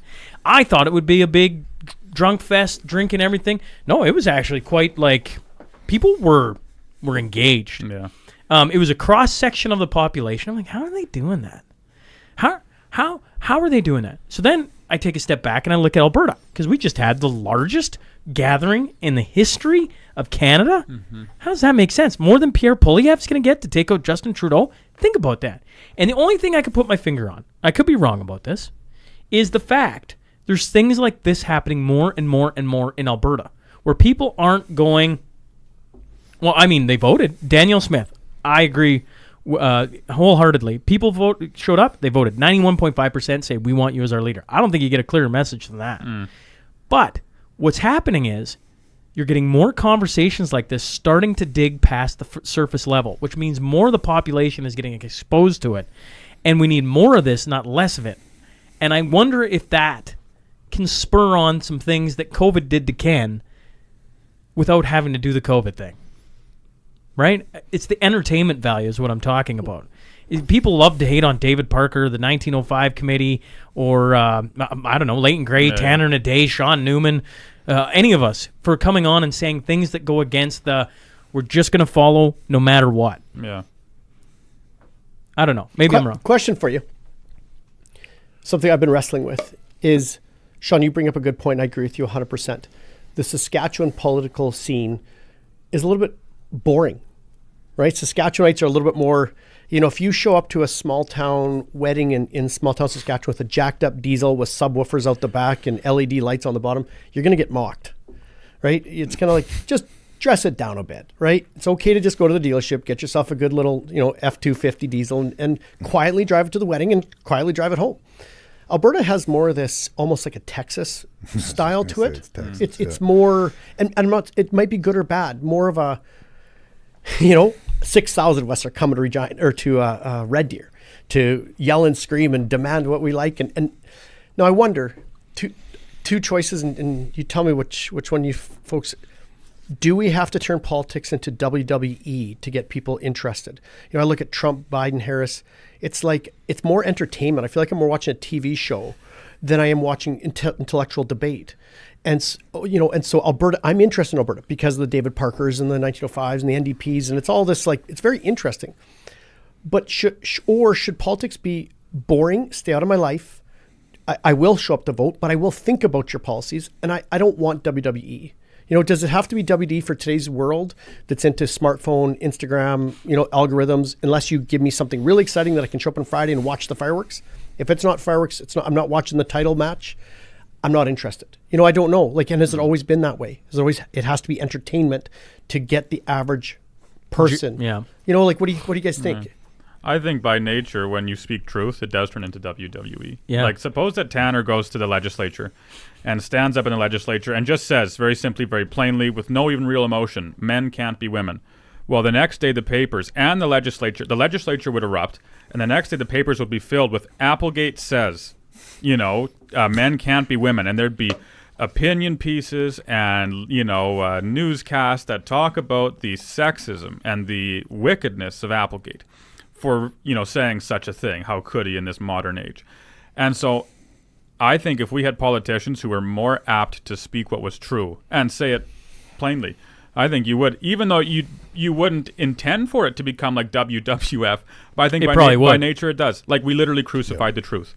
I thought it would be a big drunk fest, drinking everything. No, it was actually quite like people were engaged. Yeah. It was a cross section of the population. I'm like, how are they doing that? How are they doing that? So then I take a step back and I look at Alberta because we just had the largest gathering in the history of Canada. How does that make sense? More than Pierre Poilievre's going to get to take out Justin Trudeau? Think about that. And the only thing I could put my finger on, I could be wrong about this, is the fact there's things like this happening more and more and more in Alberta where people aren't going, well, I mean, they voted. Daniel Smith, I agree wholeheartedly. People showed up, they voted. 91.5% say, we want you as our leader. I don't think you get a clearer message than that. But what's happening is you're getting more conversations like this starting to dig past the surface level, which means more of the population is getting exposed to it. And we need more of this, not less of it. And I wonder if that can spur on some things that COVID did to Ken without having to do the COVID thing. Right? It's the entertainment value is what I'm talking about. People love to hate on David Parker, the 1905 committee, or, I don't know, Leighton Gray, Tanner Hnidey, Shaun Newman, any of us, for coming on and saying things that go against we're just going to follow no matter what. Yeah. I don't know. Maybe I'm wrong. Question for you. Something I've been wrestling with is, Shaun, you bring up a good point, and I agree with you 100%. The Saskatchewan political scene is a little bit boring, right? Saskatchewanites are a little bit more, you know, if you show up to a small town wedding in small town Saskatchewan with a jacked up diesel with subwoofers out the back and LED lights on the bottom, you're going to get mocked, right? It's kind of like, just dress it down a bit, right? It's okay to just go to the dealership, get yourself a good little, you know, F-250 diesel and quietly drive it to the wedding and quietly drive it home. Alberta has more of this, almost like a Texas style to it. It's more, and I'm not, it might be good or bad, more of a, you know, 6,000 of us are coming to Regina or to Red Deer to yell and scream and demand what we like. And now I wonder, two choices, and you tell me which one you folks. Do we have to turn politics into WWE to get people interested? You know, I look at Trump, Biden, Harris. It's like it's more entertainment. I feel like I'm more watching a TV show than I am watching intellectual debate. And so Alberta, I'm interested in Alberta because of the David Parkers and the 1905s and the NDPs, and it's all this, like, it's very interesting. But should politics be boring? Stay out of my life. I will show up to vote, but I will think about your policies, and I don't want WWE. You know, does it have to be WD for today's world that's into smartphone, Instagram, you know, algorithms, unless you give me something really exciting that I can show up on Friday and watch the fireworks? If it's not fireworks, I'm not watching the title match. I'm not interested. You know, I don't know. Like, and has it always been that way? It has to be entertainment to get the average person. Yeah. You know, like, what do you guys think? I think by nature, when you speak truth, it does turn into WWE. Yeah. Like, suppose that Tanner goes to the legislature and stands up in the legislature and just says, very simply, very plainly, with no even real emotion, men can't be women. Well, the next day, the papers and the legislature would erupt, and the next day, the papers would be filled with Applegate says, you know, men can't be women. And there'd be opinion pieces and, you know, newscasts that talk about the sexism and the wickedness of Applegate for, you know, saying such a thing. How could he in this modern age? And so I think if we had politicians who were more apt to speak what was true and say it plainly, I think you would, even though you wouldn't intend for it to become like WWF, but I think by nature it does. Like, we literally crucified the truth,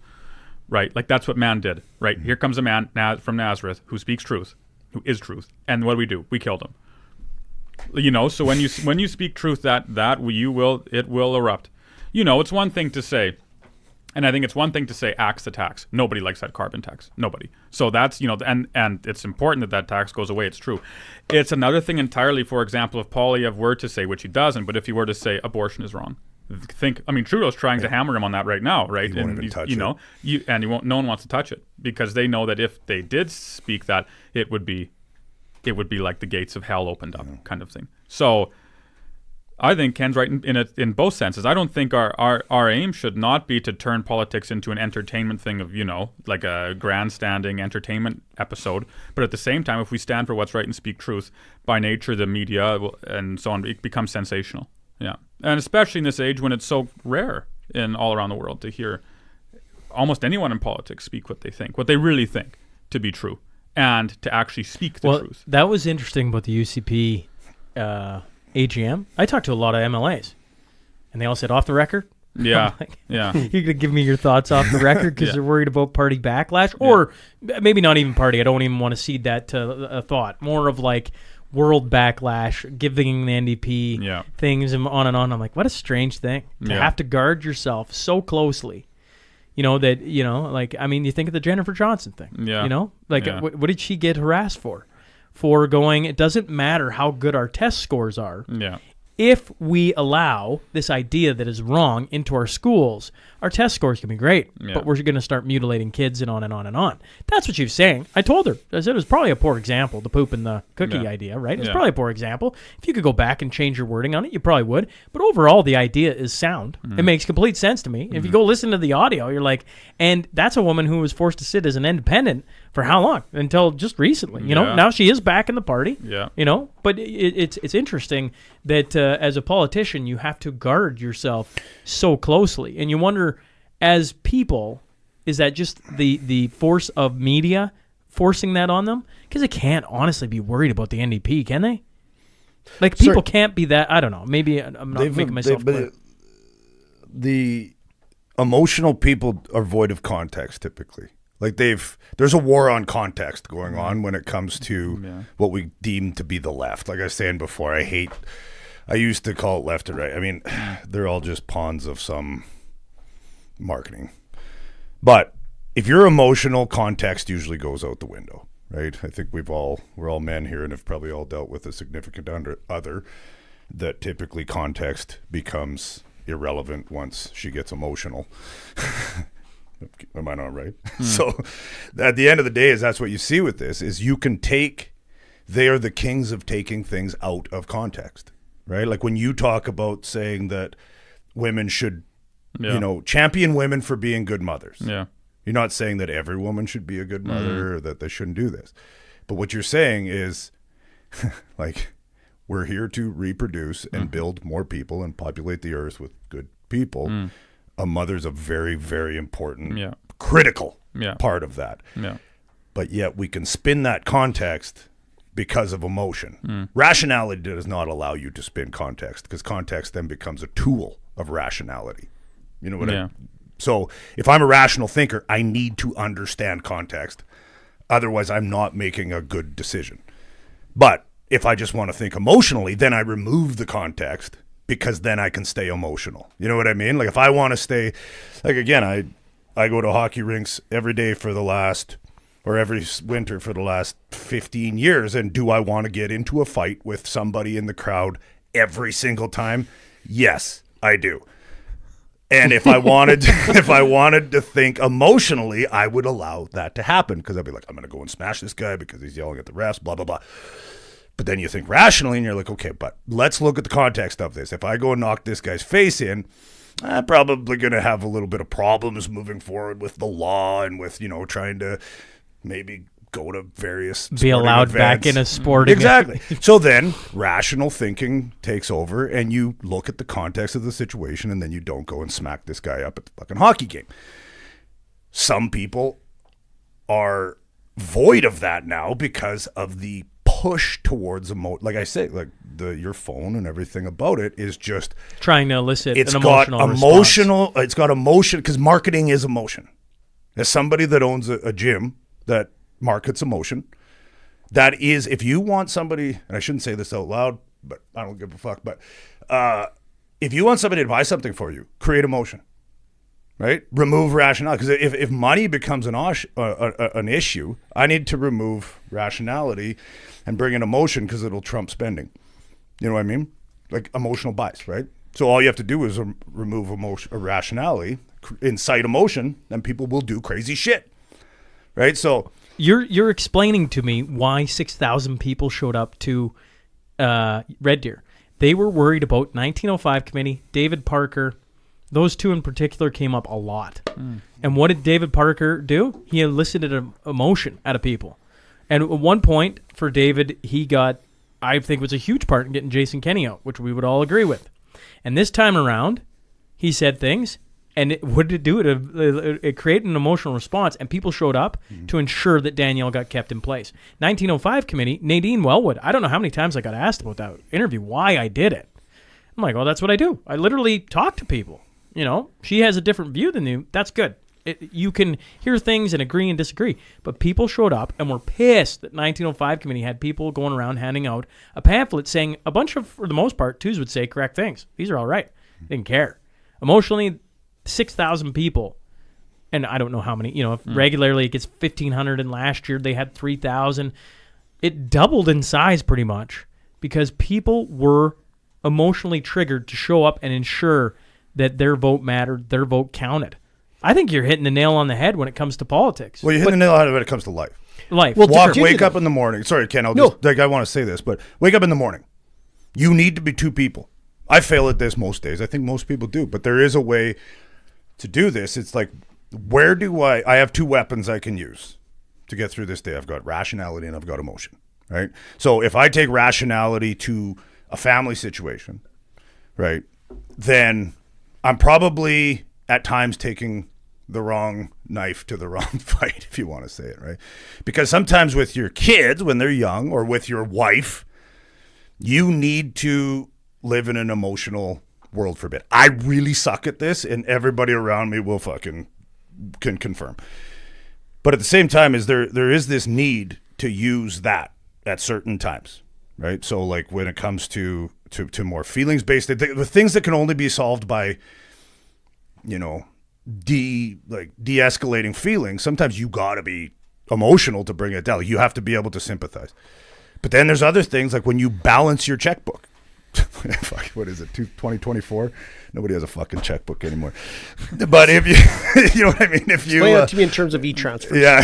right? Like, that's what man did, right? Here comes a man from Nazareth who speaks truth, who is truth, and what do? We killed him. You know, so when you speak truth, it will erupt. You know, it's one thing to say, and I think it's one thing to say axe the tax. Nobody likes that carbon tax. Nobody. So that's, you know, and it's important that tax goes away. It's true. It's another thing entirely, for example, if Poilievre were to say, which he doesn't, but if he were to say abortion is wrong. Trudeau's trying to hammer him on that right now, right? He won't even touch it. No one wants to touch it because they know that if they did speak that, it would be like the gates of hell opened up, kind of thing. So I think Ken's right in both senses. I don't think our aim should not be to turn politics into an entertainment thing of, you know, like a grandstanding entertainment episode. But at the same time, if we stand for what's right and speak truth, by nature, the media and so on, it becomes sensational. Yeah. And especially in this age when it's so rare all around the world to hear almost anyone in politics speak what they really think to be true, and to actually speak the truth. That was interesting about the UCP AGM. I talked to a lot of MLAs, and they all said off the record. Yeah, like, yeah. You're gonna give me your thoughts off the record because they're worried about party backlash, or maybe not even party. I don't even want to cede that to a thought. More of like world backlash, giving the NDP things and on and on. I'm like, what a strange thing to have to guard yourself so closely. You know, that, you know, like, I mean, you think of the Jennifer Johnson thing. Yeah. You know, like, what did she get harassed for? For going, it doesn't matter how good our test scores are. Yeah. If we allow this idea that is wrong into our schools, our test scores can be great, but we're going to start mutilating kids and on and on and on. That's what she was saying. I told her. I said it was probably a poor example, the poop and the cookie idea, right? It's probably a poor example. If you could go back and change your wording on it, you probably would. But overall, the idea is sound. It makes complete sense to me. If you go listen to the audio, you're like, and that's a woman who was forced to sit as an independent for how long? Until just recently. You know, now she is back in the party. Yeah. You know, but it's interesting that as a politician, you have to guard yourself so closely. And you wonder, as people, is that just the force of media forcing that on them? Because they can't honestly be worried about the NDP, can they? Like, people can't be that, I don't know. Maybe I'm not making myself clear. The emotional people are void of context, typically. Like, there's a war on context going on when it comes to what we deem to be the left. Like I was saying before, I used to call it left and right. I mean, they're all just pawns of some marketing. But if you're emotional, context usually goes out the window, right? I think we're all men here and have probably all dealt with a significant other that typically context becomes irrelevant once she gets emotional. Am I not right? So at the end of the day, that's what you see with this, is they are the kings of taking things out of context, right? Like when you talk about saying that women should, champion women for being good mothers. Yeah. You're not saying that every woman should be a good mother or that they shouldn't do this. But what you're saying is, like, we're here to reproduce and build more people and populate the earth with good people. A mother's a very, very important, critical part of that. Yeah. But yet we can spin that context because of emotion. Rationality does not allow you to spin context, because context then becomes a tool of rationality. You know what I mean? So if I'm a rational thinker, I need to understand context. Otherwise, I'm not making a good decision. But if I just want to think emotionally, then I remove the context, because then I can stay emotional. You know what I mean? Like, if I want to stay, like, again, I go to hockey rinks every day for the last, or every winter for the last 15 years. And do I want to get into a fight with somebody in the crowd every single time? Yes, I do. And if I wanted to think emotionally, I would allow that to happen, because I'd be like, I'm going to go and smash this guy because he's yelling at the refs, blah, blah, blah. But then you think rationally and you're like, okay, but let's look at the context of this. If I go and knock this guy's face in, I'm probably going to have a little bit of problems moving forward with the law and with, trying to maybe go to various be allowed events. back in a sporting Exactly. So then rational thinking takes over and you look at the context of the situation, and then you don't go and smack this guy up at the fucking hockey game. Some people are void of that now because of the push towards like I say, like your phone and everything about it is just trying to elicit it's an got emotional response. It's got emotion, because marketing is emotion. As somebody that owns a gym that markets emotion, that is, if you want somebody, and I shouldn't say this out loud, but I don't give a fuck, but if you want somebody to buy something for you, create emotion, right? Remove rationality, because if money becomes an issue, I need to remove rationality and bring in emotion, because it'll trump spending. You know what I mean? Like emotional buys, right? So all you have to do is remove emotion or rationality, incite emotion, and people will do crazy shit, right? So You're explaining to me why 6,000 people showed up to Red Deer. They were worried about 1905 committee, David Parker. Those two in particular came up a lot. And what did David Parker do? He elicited an emotion out of people. And at one point for David, he got, I think, was a huge part in getting Jason Kenney out, which we would all agree with. And this time around, he said things. And what did it do? It created an emotional response, and people showed up to ensure that Danielle got kept in place. 1905 committee, Nadine Wellwood. I don't know how many times I got asked about that interview, why I did it. I'm like, well, that's what I do. I literally talk to people. She has a different view than you. That's good. You can hear things and agree and disagree. But people showed up and were pissed that 1905 committee had people going around handing out a pamphlet saying a bunch of, for the most part, twos would say correct things. These are all right. Didn't care. Emotionally, 6,000 people, and I don't know how many, if regularly it gets 1,500, and last year they had 3,000. It doubled in size pretty much because people were emotionally triggered to show up and ensure that their vote mattered, their vote counted. I think you're hitting the nail on the head when it comes to politics. Well, you're hitting the nail on the head when it comes to life. Life. Well, wake up in the morning. Sorry, Ken, I want to say this, but wake up in the morning. You need to be two people. I fail at this most days. I think most people do, but there is a way to do this. It's like, where do I have two weapons I can use to get through this day. I've got rationality and I've got emotion, right? So if I take rationality to a family situation, right, then I'm probably at times taking the wrong knife to the wrong fight, if you want to say it, right? Because sometimes with your kids when they're young, or with your wife, you need to live in an emotional world for a bit. I really suck at this, and everybody around me will can confirm. But at the same time, there is this need to use that at certain times, right? So like when it comes to more feelings-based, the things that can only be solved by, de-escalating feelings, sometimes you gotta be emotional to bring it down. You have to be able to sympathize. But then there's other things, like when you balance your checkbook. What is it, 2024? Nobody has a fucking checkbook anymore. But if you, you know what I mean? If you explain it to me in terms of e-transfers. Yeah.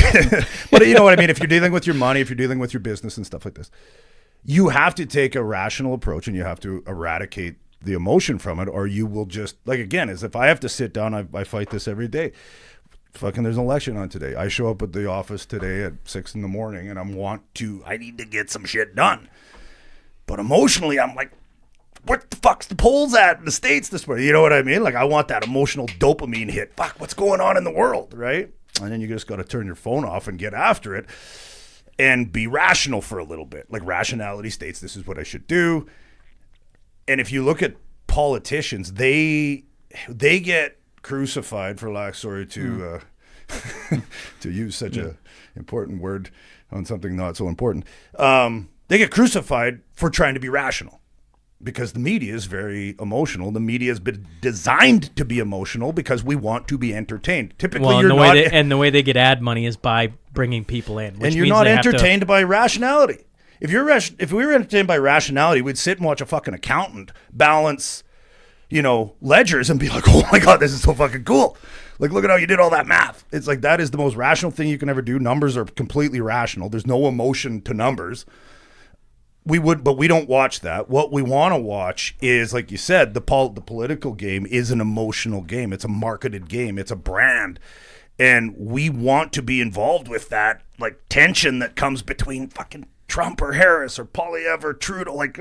But you know what I mean? If you're dealing with your money, if you're dealing with your business and stuff like this, you have to take a rational approach and you have to eradicate the emotion from it, or you will just, like, again, as if I have to sit down, I fight this every day. Fucking, there's an election on today. I show up at the office today at 6 a.m. and I need to get some shit done. But emotionally, I'm like, what the fuck's the polls at in the States this morning? You know what I mean? Like, I want that emotional dopamine hit. Fuck, what's going on in the world, right? And then you just got to turn your phone off and get after it and be rational for a little bit. Like, rationality states this is what I should do. And if you look at politicians, they get crucified, for lack, to use such a important word on something not so important. They get crucified for trying to be rational. because the media is very emotional. The media has been designed to be emotional because we want to be entertained. Typically, Well, you're and not, the way they get ad money is by bringing people in, which and you're means not they have to- entertained by rationality. If we were entertained by rationality, we'd sit and watch a fucking accountant balance, ledgers and be like, oh my God, this is so fucking cool. Like, look at how you did all that math. It's like, that is the most rational thing you can ever do. Numbers are completely rational. There's no emotion to numbers. But we don't watch that. What we want to watch is, like you said, the political game is an emotional game. It's a marketed game. It's a brand. And we want to be involved with that, like, tension that comes between fucking Trump or Harris or Poilievre or Trudeau. Like,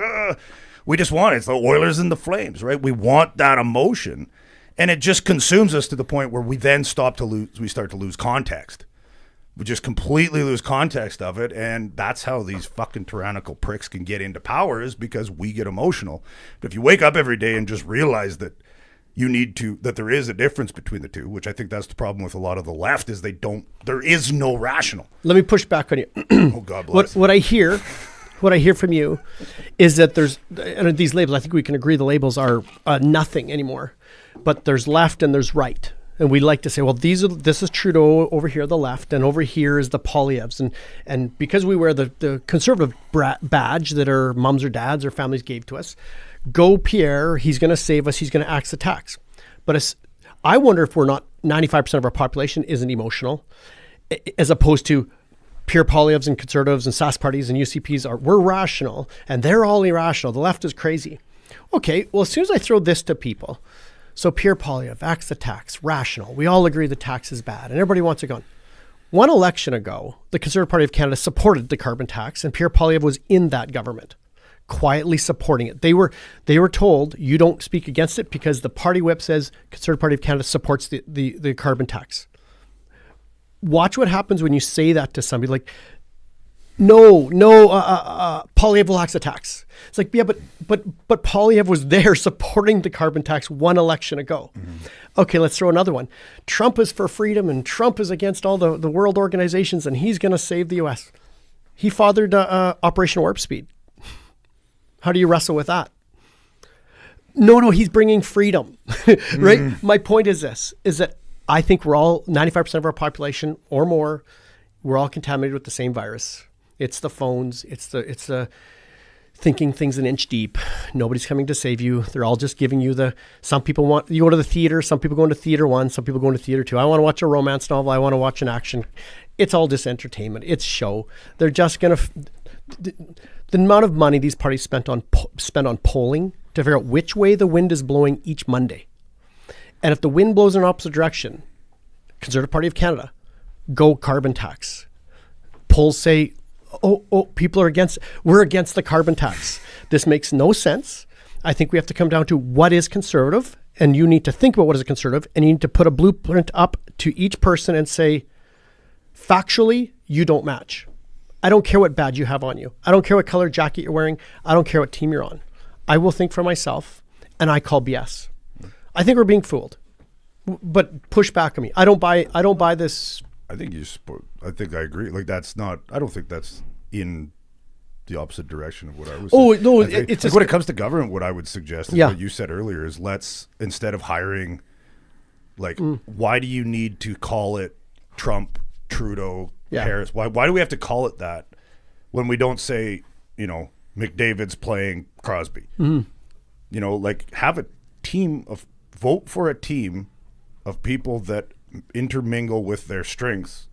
we just want it. It's the Oilers and the Flames, right? We want that emotion. And it just consumes us to the point where we then start to lose context. We just completely lose context of it, and that's how these fucking tyrannical pricks can get into power, is because we get emotional. But if you wake up every day and just realize that that there is a difference between the two, which I think that's the problem with a lot of the left, is there is no rational. Let me push back on you. Oh, God bless. What I hear from you is that there's, and these labels, I think we can agree the labels are nothing anymore, but there's left and there's right. And we like to say, well, this is Trudeau over here, the left, and over here is the Poilievres. And because we wear the conservative badge that our mums or dads or families gave to us, go Pierre, he's going to save us, he's going to axe the tax. But I wonder if we're not, 95% of our population isn't emotional, as opposed to Pierre Poilievres and conservatives and SAS parties and UCPs we're rational, and they're all irrational. The left is crazy. Okay, well, as soon as I throw this to people, so Pierre Poilievre, axe the tax, rational. We all agree the tax is bad, and everybody wants it gone. One election ago, the Conservative Party of Canada supported the carbon tax, and Pierre Poilievre was in that government, quietly supporting it. They were told, you don't speak against it because the party whip says Conservative Party of Canada supports the carbon tax. Watch what happens when you say that to somebody, like, no, Poilievre will axe the tax. It's like, yeah, but Poilievre was there supporting the carbon tax one election ago. Mm-hmm. Okay, let's throw another one. Trump is for freedom, and Trump is against all the world organizations, and he's going to save the U.S. He fathered Operation Warp Speed. How do you wrestle with that? No, he's bringing freedom, right? Mm. My point is that I think we're all, 95% of our population or more, we're all contaminated with the same virus. It's the phones. It's the thinking things an inch deep. Nobody's coming to save you. They're all just giving you some people want, you go to the theater. Some people go into theater 1. Some people go into theater 2. I want to watch a romance novel. I want to watch an action. It's all just entertainment. It's show. They're just going to, the amount of money these parties spent on polling to figure out which way the wind is blowing each Monday. And if the wind blows in an opposite direction, Conservative Party of Canada, go carbon tax. Polls say, people are we're against the carbon tax. This makes no sense. I think we have to come down to what is conservative, and you need to think about what is a conservative, and you need to put a blueprint up to each person and say, factually, you don't match. I don't care what badge you have on you. I don't care what color jacket you're wearing. I don't care what team you're on. I will think for myself, and I call BS. I think we're being fooled. But push back on me. I don't buy this. I think I agree. Like, that's not, I don't think that's in the opposite direction of what I was saying. Oh, no, it's like, just, when it comes to government, what I would suggest is what you said earlier is, let's, instead of hiring, like, why do you need to call it Trump, Trudeau, Harris? Why do we have to call it that when we don't say, McDavid's playing Crosby? Mm-hmm. Like, have a team vote for a team of people that intermingle with their strengths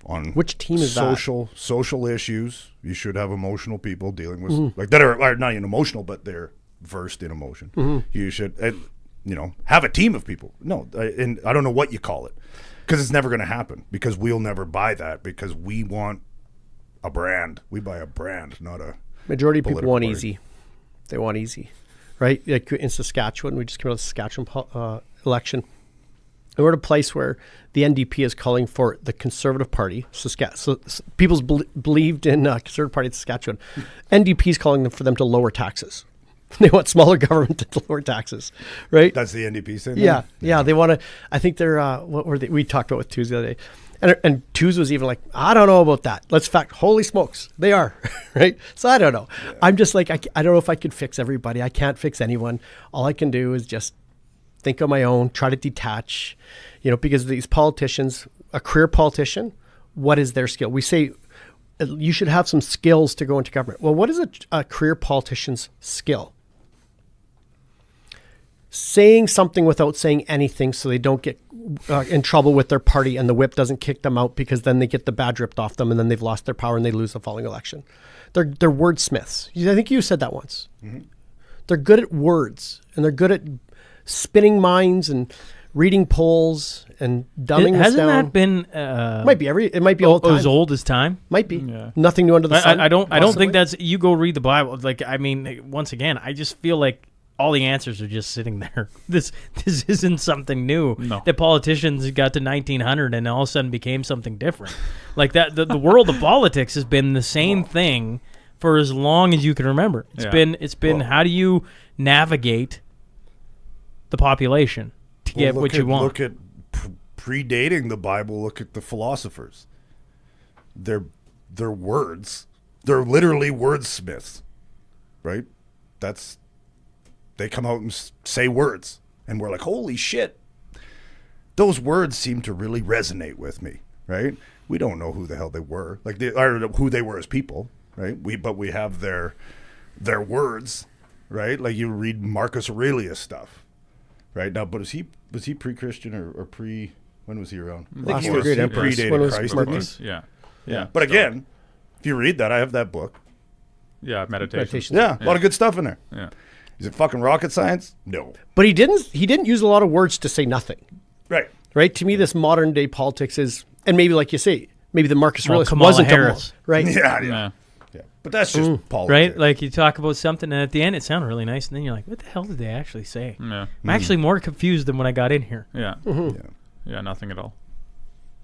on which team is social issues. You should have emotional people dealing with like that are not even emotional, but they're versed in emotion. Mm-hmm. You should have a team of people. No, and I don't know what you call it, because it's never going to happen, because we'll never buy that, because we want a brand. We buy a brand, not a majority of people want easy. They want easy, right? Like in Saskatchewan, we just came out of the Saskatchewan election. And we're at a place where the NDP is calling for the Conservative Party. So people's believed in Conservative Party in Saskatchewan. NDP is calling for them to lower taxes. They want smaller government to lower taxes, right? That's the NDP saying. Yeah. They want to. I think they're what were they? We talked about with Tuesday the other day, And Twos was even like, I don't know about that. Let's fact, holy smokes, they are, right? So I don't know. Yeah. I'm just like, I don't know if I could fix everybody. I can't fix anyone. All I can do is just think on my own, try to detach, because these politicians, a career politician, what is their skill? We say you should have some skills to go into government. Well, what is a career politician's skill? Saying something without saying anything so they don't get in trouble with their party and the whip doesn't kick them out, because then they get the badge ripped off them and then they've lost their power and they lose the following election. They're wordsmiths. I think you said that once. Mm-hmm. They're good at words, and they're good at spinning minds and reading polls and dumbing us down. Hasn't that been? It might be all the time. As old as time. Might be. Yeah. Nothing new under the sun. I don't think that's. You go read the Bible. Once again, I just feel like all the answers are just sitting there. This isn't something new. No. The politicians got to 1900 and all of a sudden became something different. Like that, the world of politics has been the same thing for as long as you can remember. It's been how do you navigate the population to get what you want? Look at predating the Bible. Look at the philosophers. They're words. They're literally wordsmiths, right? They come out and say words, and we're like, holy shit. Those words seem to really resonate with me, right? We don't know who the hell they were, or who they were as people, right? But we have their words, right? Like you read Marcus Aurelius stuff, right? Now, but was he pre-Christian or pre? When was he around? I think he was predated Christ. Marcus. Yeah. But again, if you read that, I have that book. Yeah, meditation. Yeah, a lot of good stuff in there. Yeah. Is it fucking rocket science? No. But he didn't use a lot of words to say nothing. Right. Right? To me, this modern day politics is, and maybe like you say, maybe the Marcus Aurelius Kamala wasn't Harris. right? Yeah. But that's just politics. Right? Like you talk about something and at the end it sounded really nice and then you're like, what the hell did they actually say? Yeah. I'm actually more confused than when I got in here. Yeah. Mm-hmm. Yeah, nothing at all.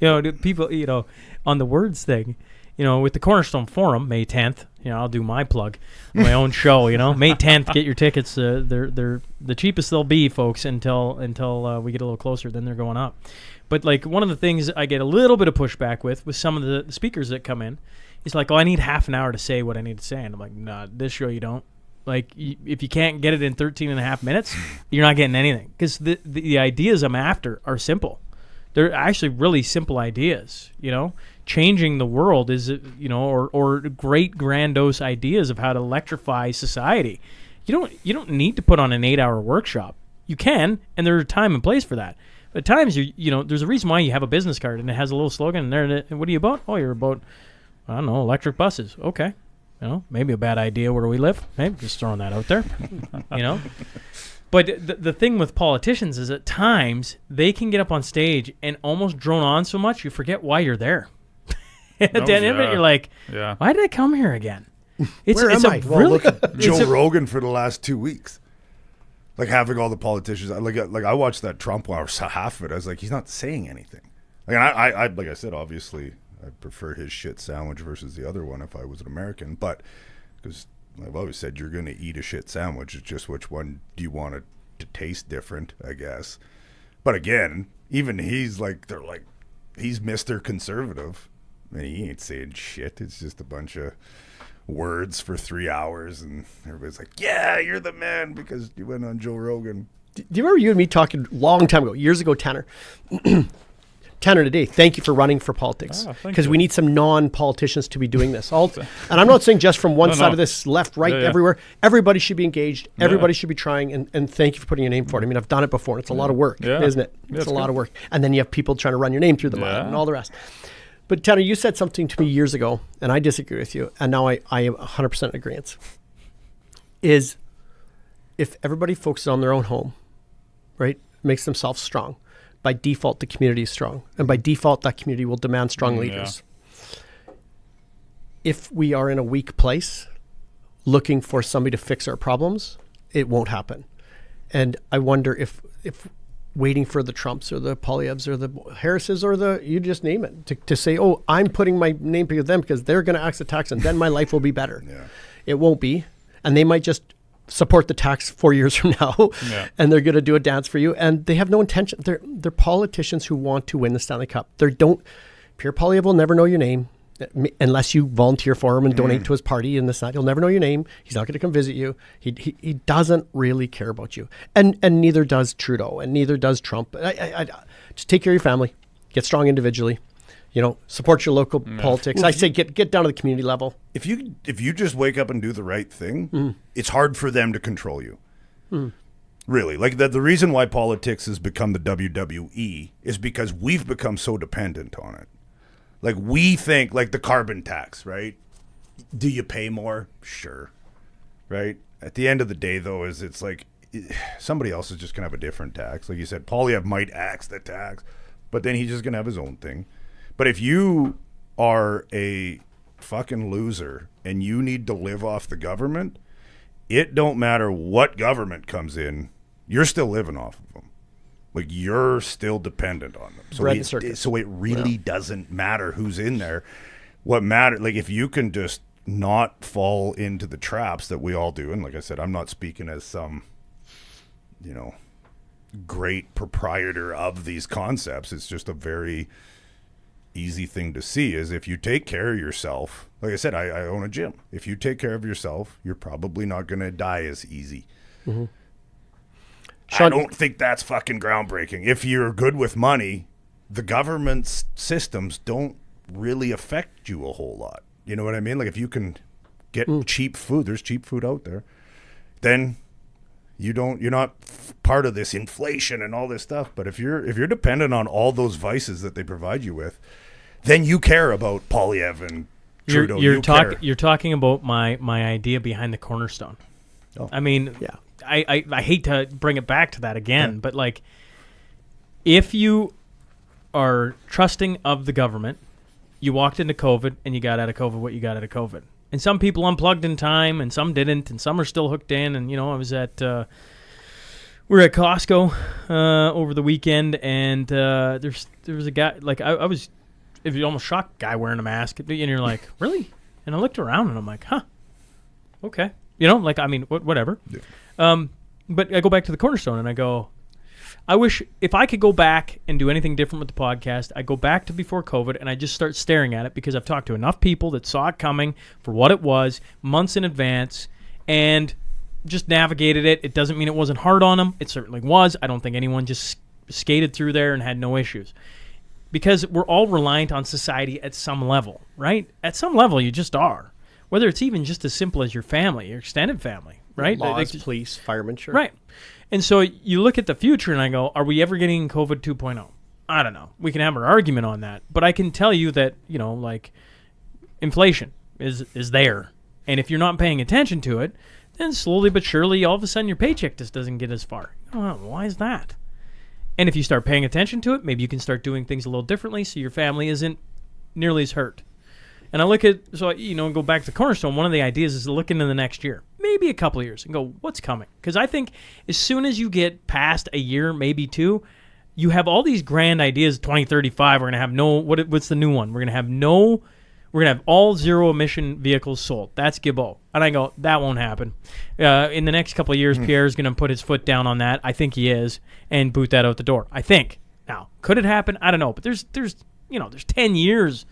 People, on the words thing, with the Cornerstone Forum, May 10th, I'll do my plug, my own show, May 10th, get your tickets. They're the cheapest they'll be, folks, until we get a little closer, then they're going up. But like one of the things I get a little bit of pushback with some of the speakers that come in, is like, I need half an hour to say what I need to say. And I'm like, nah, this show you don't. Like, if you can't get it in 13 and a half minutes, you're not getting anything. Because the ideas I'm after are simple. They're actually really simple ideas, Changing the world is, or great grandiose ideas of how to electrify society. You don't need to put on an 8-hour workshop. You can, and there's a time and place for that. But at times, there's a reason why you have a business card, and it has a little slogan in there. And what are you about? Oh, you're about, I don't know, electric buses. Okay. Maybe a bad idea where we live. Maybe just throwing that out there, But the thing with politicians is at times they can get up on stage and almost drone on so much you forget why you're there. At the end of it, you're like, why did I come here again? Where am I? Well, look at Joe Rogan for the last 2 weeks. Like having all the politicians. Like I watched that Trump one, or half of it. I was like, he's not saying anything. Like I like I said, obviously, I prefer his shit sandwich versus the other one if I was an American. But because I've always said you're going to eat a shit sandwich. It's just which one do you want it to taste different, I guess. But again, even he's like, they're like, he's Mr. Conservative. And he ain't saying shit. It's just a bunch of words for 3 hours. And everybody's like, yeah, you're the man because you went on Joe Rogan. Do you remember you and me talking a long time ago, years ago, Tanner? Tanner Hnidey, thank you for running for politics, because we need some non-politicians to be doing this. And I'm not saying just from one side of this, left, right, everywhere. Everybody should be engaged. Everybody should be trying, and thank you for putting your name for it. I mean, I've done it before, and it's a lot of work, isn't it? It's a lot of work. And then you have people trying to run your name through the mud and all the rest. But Tanner, you said something to me years ago, and I disagree with you, and now I am 100% in agreement, is if everybody focuses on their own home, right, makes themselves strong, by default, the community is strong. And by default, that community will demand strong leaders. If we are in a weak place, looking for somebody to fix our problems, it won't happen. And I wonder if waiting for the Trumps or the Poilievres or the Harrises or you just name it, to say, oh, I'm putting my name to them because they're going to ask the tax and then my life will be better. It won't be. And they might just support the tax 4 years from now, and they're going to do a dance for you. And they have no intention. They're politicians who want to win the Stanley Cup. Pierre Poilievre will never know your name unless you volunteer for him and donate to his party and this, that. He'll never know your name. He's not going to come visit you. He doesn't really care about you. And neither does Trudeau, and neither does Trump. I just take care of your family. Get strong individually. Support your local politics. I say get down to the community level. If you just wake up and do the right thing, it's hard for them to control you. Really, like the reason why politics has become the WWE is because we've become so dependent on it. Like we think, like the carbon tax, right? Do you pay more? Sure, right? At the end of the day, though, it's like somebody else is just gonna have a different tax. Like you said, Poilievre might axe the tax, but then he's just gonna have his own thing. But if you are a fucking loser and you need to live off the government, it don't matter what government comes in, you're still living off of them. Like you're still dependent on them. So it really doesn't matter who's in there. What matters, like if you can just not fall into the traps that we all do, and like I said, I'm not speaking as some, great proprietor of these concepts. It's just a very easy thing to see is if you take care of yourself, like I said, I own a gym. If you take care of yourself, you're probably not going to die as easy. Mm-hmm. Shaun, I don't think that's fucking groundbreaking. If you're good with money, the government's systems don't really affect you a whole lot. You know what I mean? Like if you can get cheap food, there's cheap food out there, then you're not part of this inflation and all this stuff. But if you're dependent on all those vices that they provide you with, then you care about Poilievre and Trudeau. You're talking about my idea behind the Cornerstone. Oh. I mean, yeah. I hate to bring it back to that again, but like if you are trusting of the government, you walked into COVID and you got out of COVID what you got out of COVID. And some people unplugged in time and some didn't, and some are still hooked in. And, I was we were at Costco over the weekend, and there was a guy, like I was almost shocked, guy wearing a mask. And you're like, really? And I looked around and I'm like, huh, okay. Whatever. Yeah. But I go back to the Cornerstone and I go, I wish if I could go back and do anything different with the podcast, I go back to before COVID and I just start staring at it because I've talked to enough people that saw it coming for what it was months in advance and just navigated it. It doesn't mean it wasn't hard on them. It certainly was. I don't think anyone just skated through there and had no issues because we're all reliant on society at some level, right? At some level, you just are. Whether it's even just as simple as your family, your extended family, right? Laws, police, firemen, sure. Right. And so you look at the future and I go, are we ever getting COVID 2.0? I don't know. We can have an argument on that. But I can tell you that, inflation is there. And if you're not paying attention to it, then slowly but surely, all of a sudden your paycheck just doesn't get as far. Oh, why is that? And if you start paying attention to it, maybe you can start doing things a little differently so your family isn't nearly as hurt. And I look at, go back to Cornerstone, one of the ideas is to look into the next year, maybe a couple of years, and go, what's coming? Because I think as soon as you get past a year, maybe two, you have all these grand ideas, 2035, we're going to have what's the new one? We're going to have all zero-emission vehicles sold. That's Gibbo. And I go, that won't happen. In the next couple of years, Pierre's going to put his foot down on that. I think he is, and boot that out the door. I think. Now, could it happen? I don't know. But there's 10 years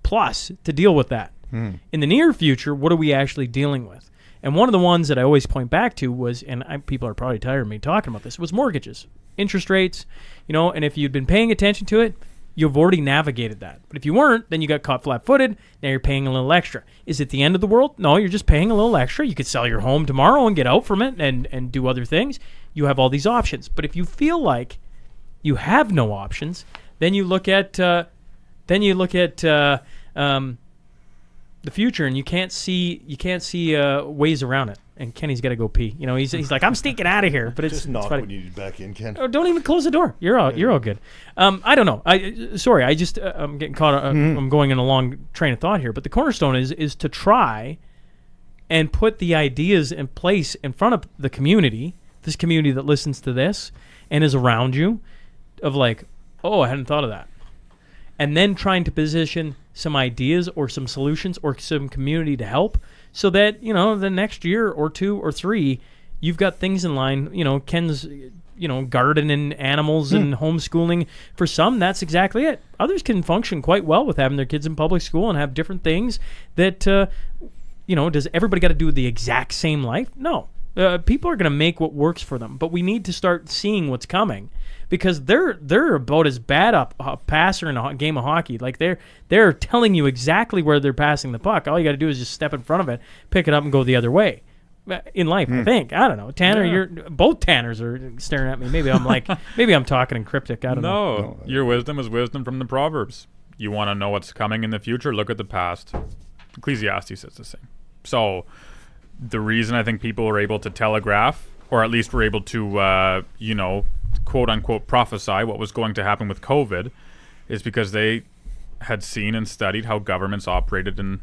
plus to deal with that. In the near future, what are we actually dealing with? And one of the ones that I always point back to was, people are probably tired of me talking about this, was mortgages, interest rates, and if you'd been paying attention to it, you've already navigated that. But if you weren't, then you got caught flat-footed. Now you're paying a little extra. Is it the end of the world? No, you're just paying a little extra. You could sell your home tomorrow and get out from it and do other things. You have all these options. But if you feel like you have no options, then you look at the future, and you can't see ways around it. And Kenny's got to go pee. He's like, I'm sneaking out of here. But it's just knock it's when you get back in, Ken. Oh, don't even close the door. You're all good. I don't know. I'm getting caught. I'm going in a long train of thought here. But the Cornerstone is to try and put the ideas in place in front of the community, this community that listens to this and is around you, of like, oh, I hadn't thought of that. And then trying to position some ideas or some solutions or some community to help so that, the next year or two or three, you've got things in line. Ken's gardening animals and homeschooling. For some, that's exactly it. Others can function quite well with having their kids in public school and have different things that, does everybody got to do the exact same life? No. People are going to make what works for them, but we need to start seeing what's coming, because they're about as bad a passer in a game of hockey. Like they're telling you exactly where they're passing the puck. All you got to do is just step in front of it, pick it up, and go the other way. In life, I think. I don't know. Tanner, both Tanners are staring at me. Maybe I'm talking in cryptic. I don't know. No, your wisdom is wisdom from the Proverbs. You want to know what's coming in the future? Look at the past. Ecclesiastes says the same. So the reason I think people were able to telegraph, or at least were able to, quote unquote, prophesy what was going to happen with COVID, is because they had seen and studied how governments operated in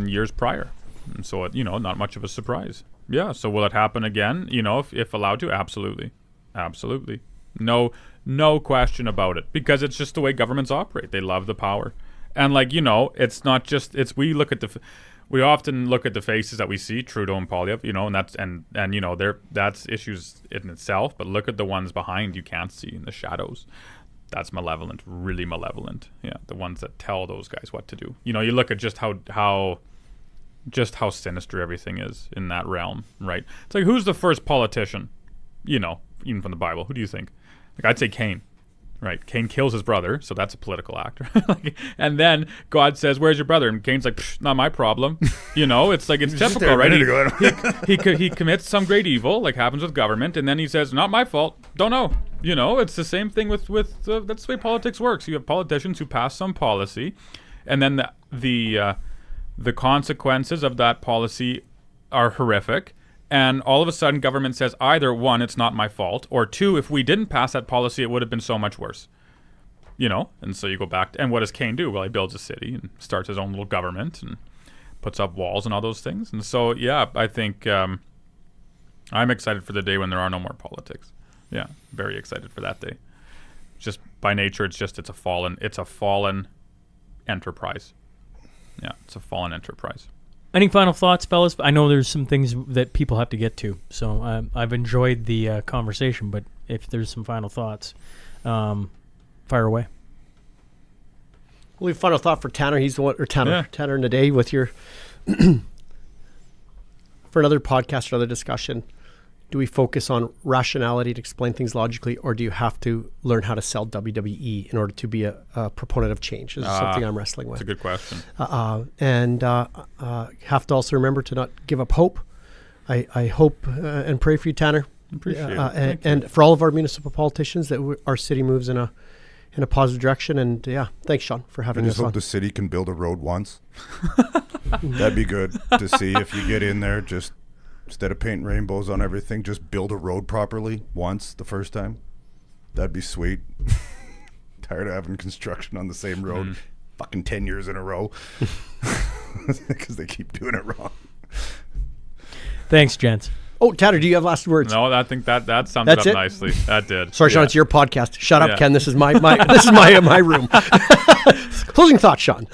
years prior. And so, not much of a surprise. Yeah. So will it happen again? If allowed to, absolutely. Absolutely. No question about it, because it's just the way governments operate. They love the power. And it's not just, we often look at the faces that we see, Trudeau and Poilievre, and that's issues in itself, but look at the ones behind you can't see in the shadows. That's malevolent, really malevolent. Yeah, the ones that tell those guys what to do. You look at just how sinister everything is in that realm, right? It's like, who's the first politician, even from the Bible? Who do you think? I'd say Cain. Right, Cain kills his brother, so that's a political act. And then God says, "Where's your brother?" And Cain's like, "Not my problem." It's like, it's typical, right? He commits some great evil, like happens with government, and then he says, "Not my fault. Don't know." It's the same thing with that's the way politics works. You have politicians who pass some policy, and then the consequences of that policy are horrific. And all of a sudden, government says either, one, it's not my fault, or two, if we didn't pass that policy, it would have been so much worse. And so you go back and what does Cain do? Well, he builds a city and starts his own little government and puts up walls and all those things. And so, yeah, I think I'm excited for the day when there are no more politics. Yeah, very excited for that day. Just by nature, it's a fallen enterprise. Yeah, it's a fallen enterprise. Any final thoughts, fellas? I know there's some things that people have to get to, so I've enjoyed the conversation, but if there's some final thoughts, fire away. Well, we have final thought for Tanner. He's the one, or Tanner, Yeah. Tanner Hnidey, with your for another podcast or another discussion. Do we focus on rationality to explain things logically, or do you have to learn how to sell WWE in order to be a proponent of change? This is something I'm wrestling with. That's a good question. And have to also remember to not give up hope. I hope and pray for you, Tanner. Appreciate it. And for all of our municipal politicians, that our city moves in a positive direction. And thanks, Shaun, for I having just us hope on. the city can build a road once. That'd be good to see if you get in there, just instead of painting rainbows on everything, just build a road properly once the first time. That'd be sweet. Tired of having construction on the same road fucking 10 years in a row because they keep doing it wrong. Thanks, gents. Oh, Tanner, do you have last words? No, I think that sums That's it up it? nicely. That did. Sorry, Shaun, Yeah. it's your podcast. Shut up, Yeah. Ken. This is my this is my room. Closing thoughts, Shaun.